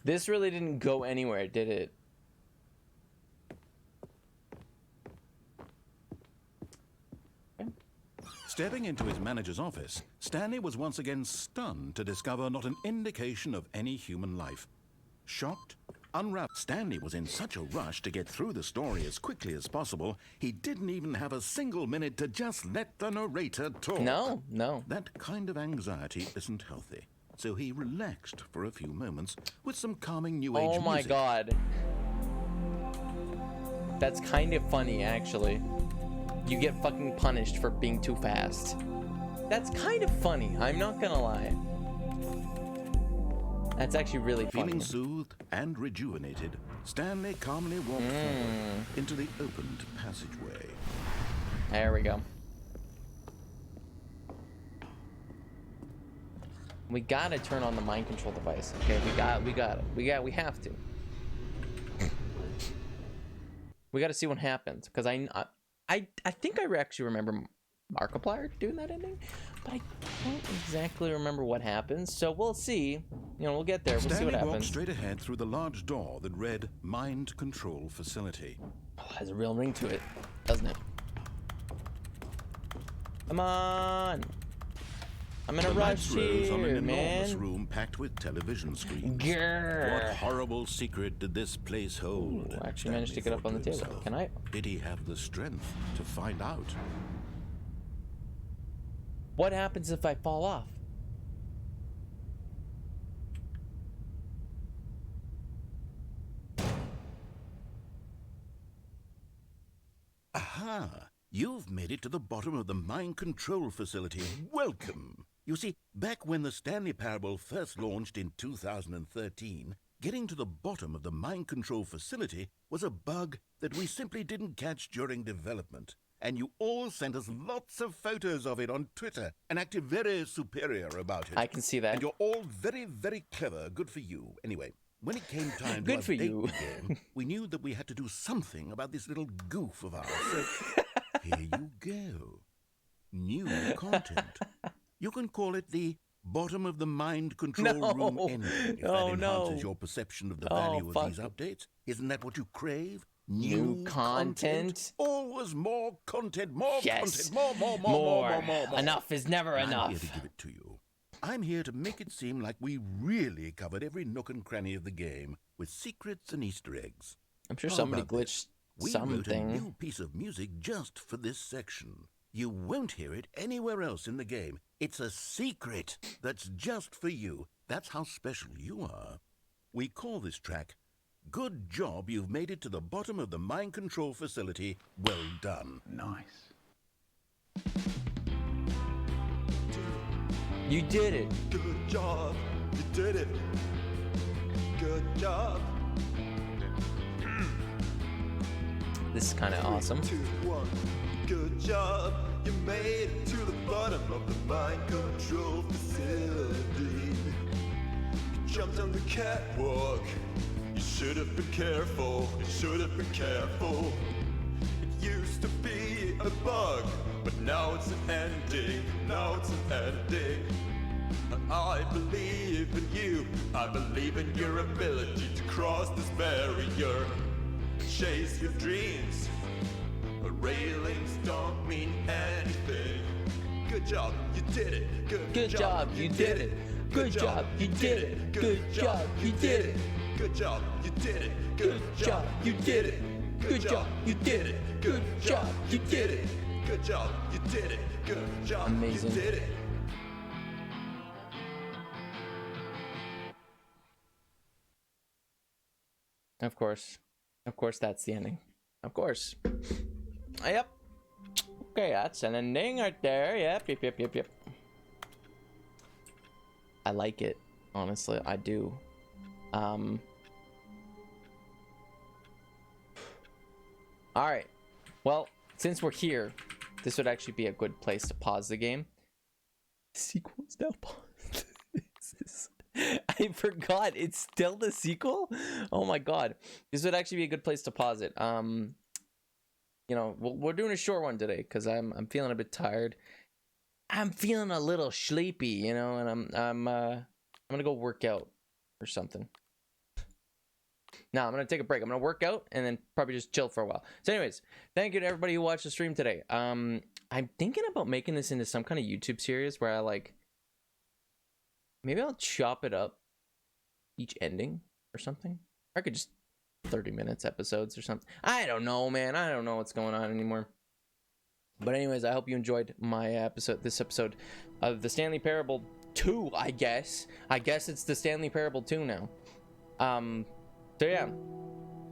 S1: This really didn't go anywhere, did it?
S2: Stepping into his manager's office, Stanley was once again stunned to discover not an indication of any human life. Shocked, unwrapped, Stanley was in such a rush to get through the story as quickly as possible, he didn't even have a single minute to just let the narrator talk.
S1: No.
S2: That kind of anxiety isn't healthy. So he relaxed for a few moments with some calming new age music.
S1: Oh my god. That's kind of funny, actually. You get fucking punished for being too fast. That's kind of funny, I'm not gonna lie. That's actually really funny.
S2: Feeling soothed and rejuvenated, Stanley calmly walked forward into the opened passageway.
S1: There we go. We gotta turn on the mind control device. Okay, we got it. We have to. We gotta see what happens, because I think I actually remember Markiplier doing that ending, but I don't exactly remember what happens. So we'll see. You know, we'll get there. We'll see what happens.
S2: Stanley walked straight ahead through the large door that read Mind Control Facility.
S1: Oh, it has a real ring to it, doesn't it? Come on. I'm in a rush here,
S2: on an enormous
S1: man.
S2: room packed with television screens.
S1: Grrr.
S2: What horrible secret did this place hold?
S1: Ooh, I actually managed to get up on the table.
S2: Himself.
S1: Can I?
S2: Did he have the strength to find out?
S1: What happens if I fall off?
S2: Aha! You've made it to the bottom of the mind control facility. Welcome! You see, back when the Stanley Parable first launched in 2013, getting to the bottom of the mind control facility was a bug that we simply didn't catch during development. And you all sent us lots of photos of it on Twitter and acted very superior about it.
S1: I can see that.
S2: And you're all very, very clever. Good for you. Anyway, when it came time to
S1: Good for
S2: update
S1: you.
S2: the game, we knew that we had to do something about this little goof of ours. So here you go. New content. You can call it the bottom of the mind control room ending if that enhances your perception of the value of these updates. Isn't that what you crave? New
S1: content?
S2: Always more content, more
S1: Yes.
S2: content, more.
S1: Enough is never enough.
S2: I'm here to give it to you. I'm here to make it seem like we really covered every nook and cranny of the game with secrets and Easter eggs.
S1: I'm sure
S2: How
S1: somebody
S2: about this?
S1: glitched
S2: We wrote a
S1: something.
S2: new piece of music just for this section. You won't hear it anywhere else in the game. It's a secret that's just for you. That's how special you are. We call this track, Good Job You've Made It to the Bottom of the Mind Control Facility. Well done.
S3: Nice.
S1: You did it.
S3: Good job. you did it. Good job.
S1: This is kind of awesome.
S3: 3, 2, 1. Good job. You made it to the bottom of the mind control facility. You jumped on the catwalk. You should have been careful. You should have been careful. It used to be a bug, but now it's an ending. Now it's an ending. I believe in you. I believe in your ability to cross this barrier. Chase your dreams. Railings don't mean anything. Good job, you did it.
S1: Good job, you did it. Good job, you did it. Good job, you did it.
S3: Good job, you did it.
S1: Good job, you did it. Good job, you did it. Good job, you did it.
S3: Good job, you did it. Good job,
S1: Amazing.
S3: you did it.
S1: Of course. Of course, that's the ending. Of course. Yep. Okay, that's an ending right there. Yep. I like it. Honestly, I do. Alright. Well, since we're here, this would actually be a good place to pause the game. The sequel is now paused. I forgot it's still the sequel. Oh my god, this would actually be a good place to pause it. You know, we're doing a short one today because I'm feeling a bit tired. I'm feeling a little sleepy, you know, and I'm gonna go work out or something. No, I'm gonna take a break. I'm gonna work out and then probably just chill for a while. So, anyways, thank you to everybody who watched the stream today. I'm thinking about making this into some kind of YouTube series where I like. Maybe I'll chop it up each ending or something. Or I could just 30 minutes episodes or something. I don't know, man. I don't know what's going on anymore. But anyways, I hope you enjoyed my this episode of the Stanley Parable 2, I guess. I guess it's the Stanley Parable 2 now. So yeah.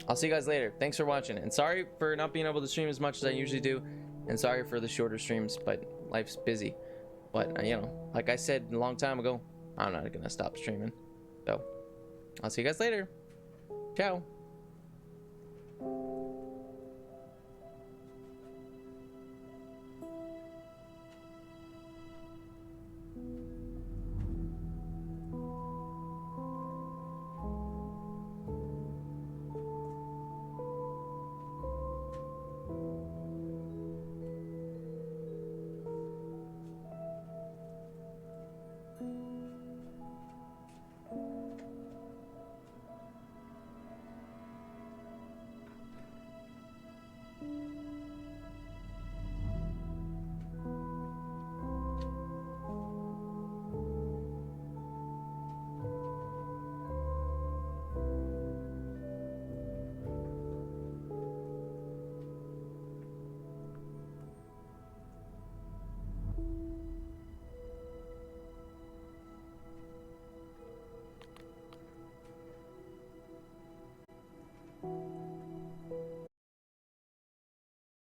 S1: I'll see you guys later. Thanks for watching. And sorry for not being able to stream as much as I usually do. And sorry for the shorter streams, but life's busy. But, you know, like I said a long time ago, I'm not gonna stop streaming. So, I'll see you guys later. Ciao.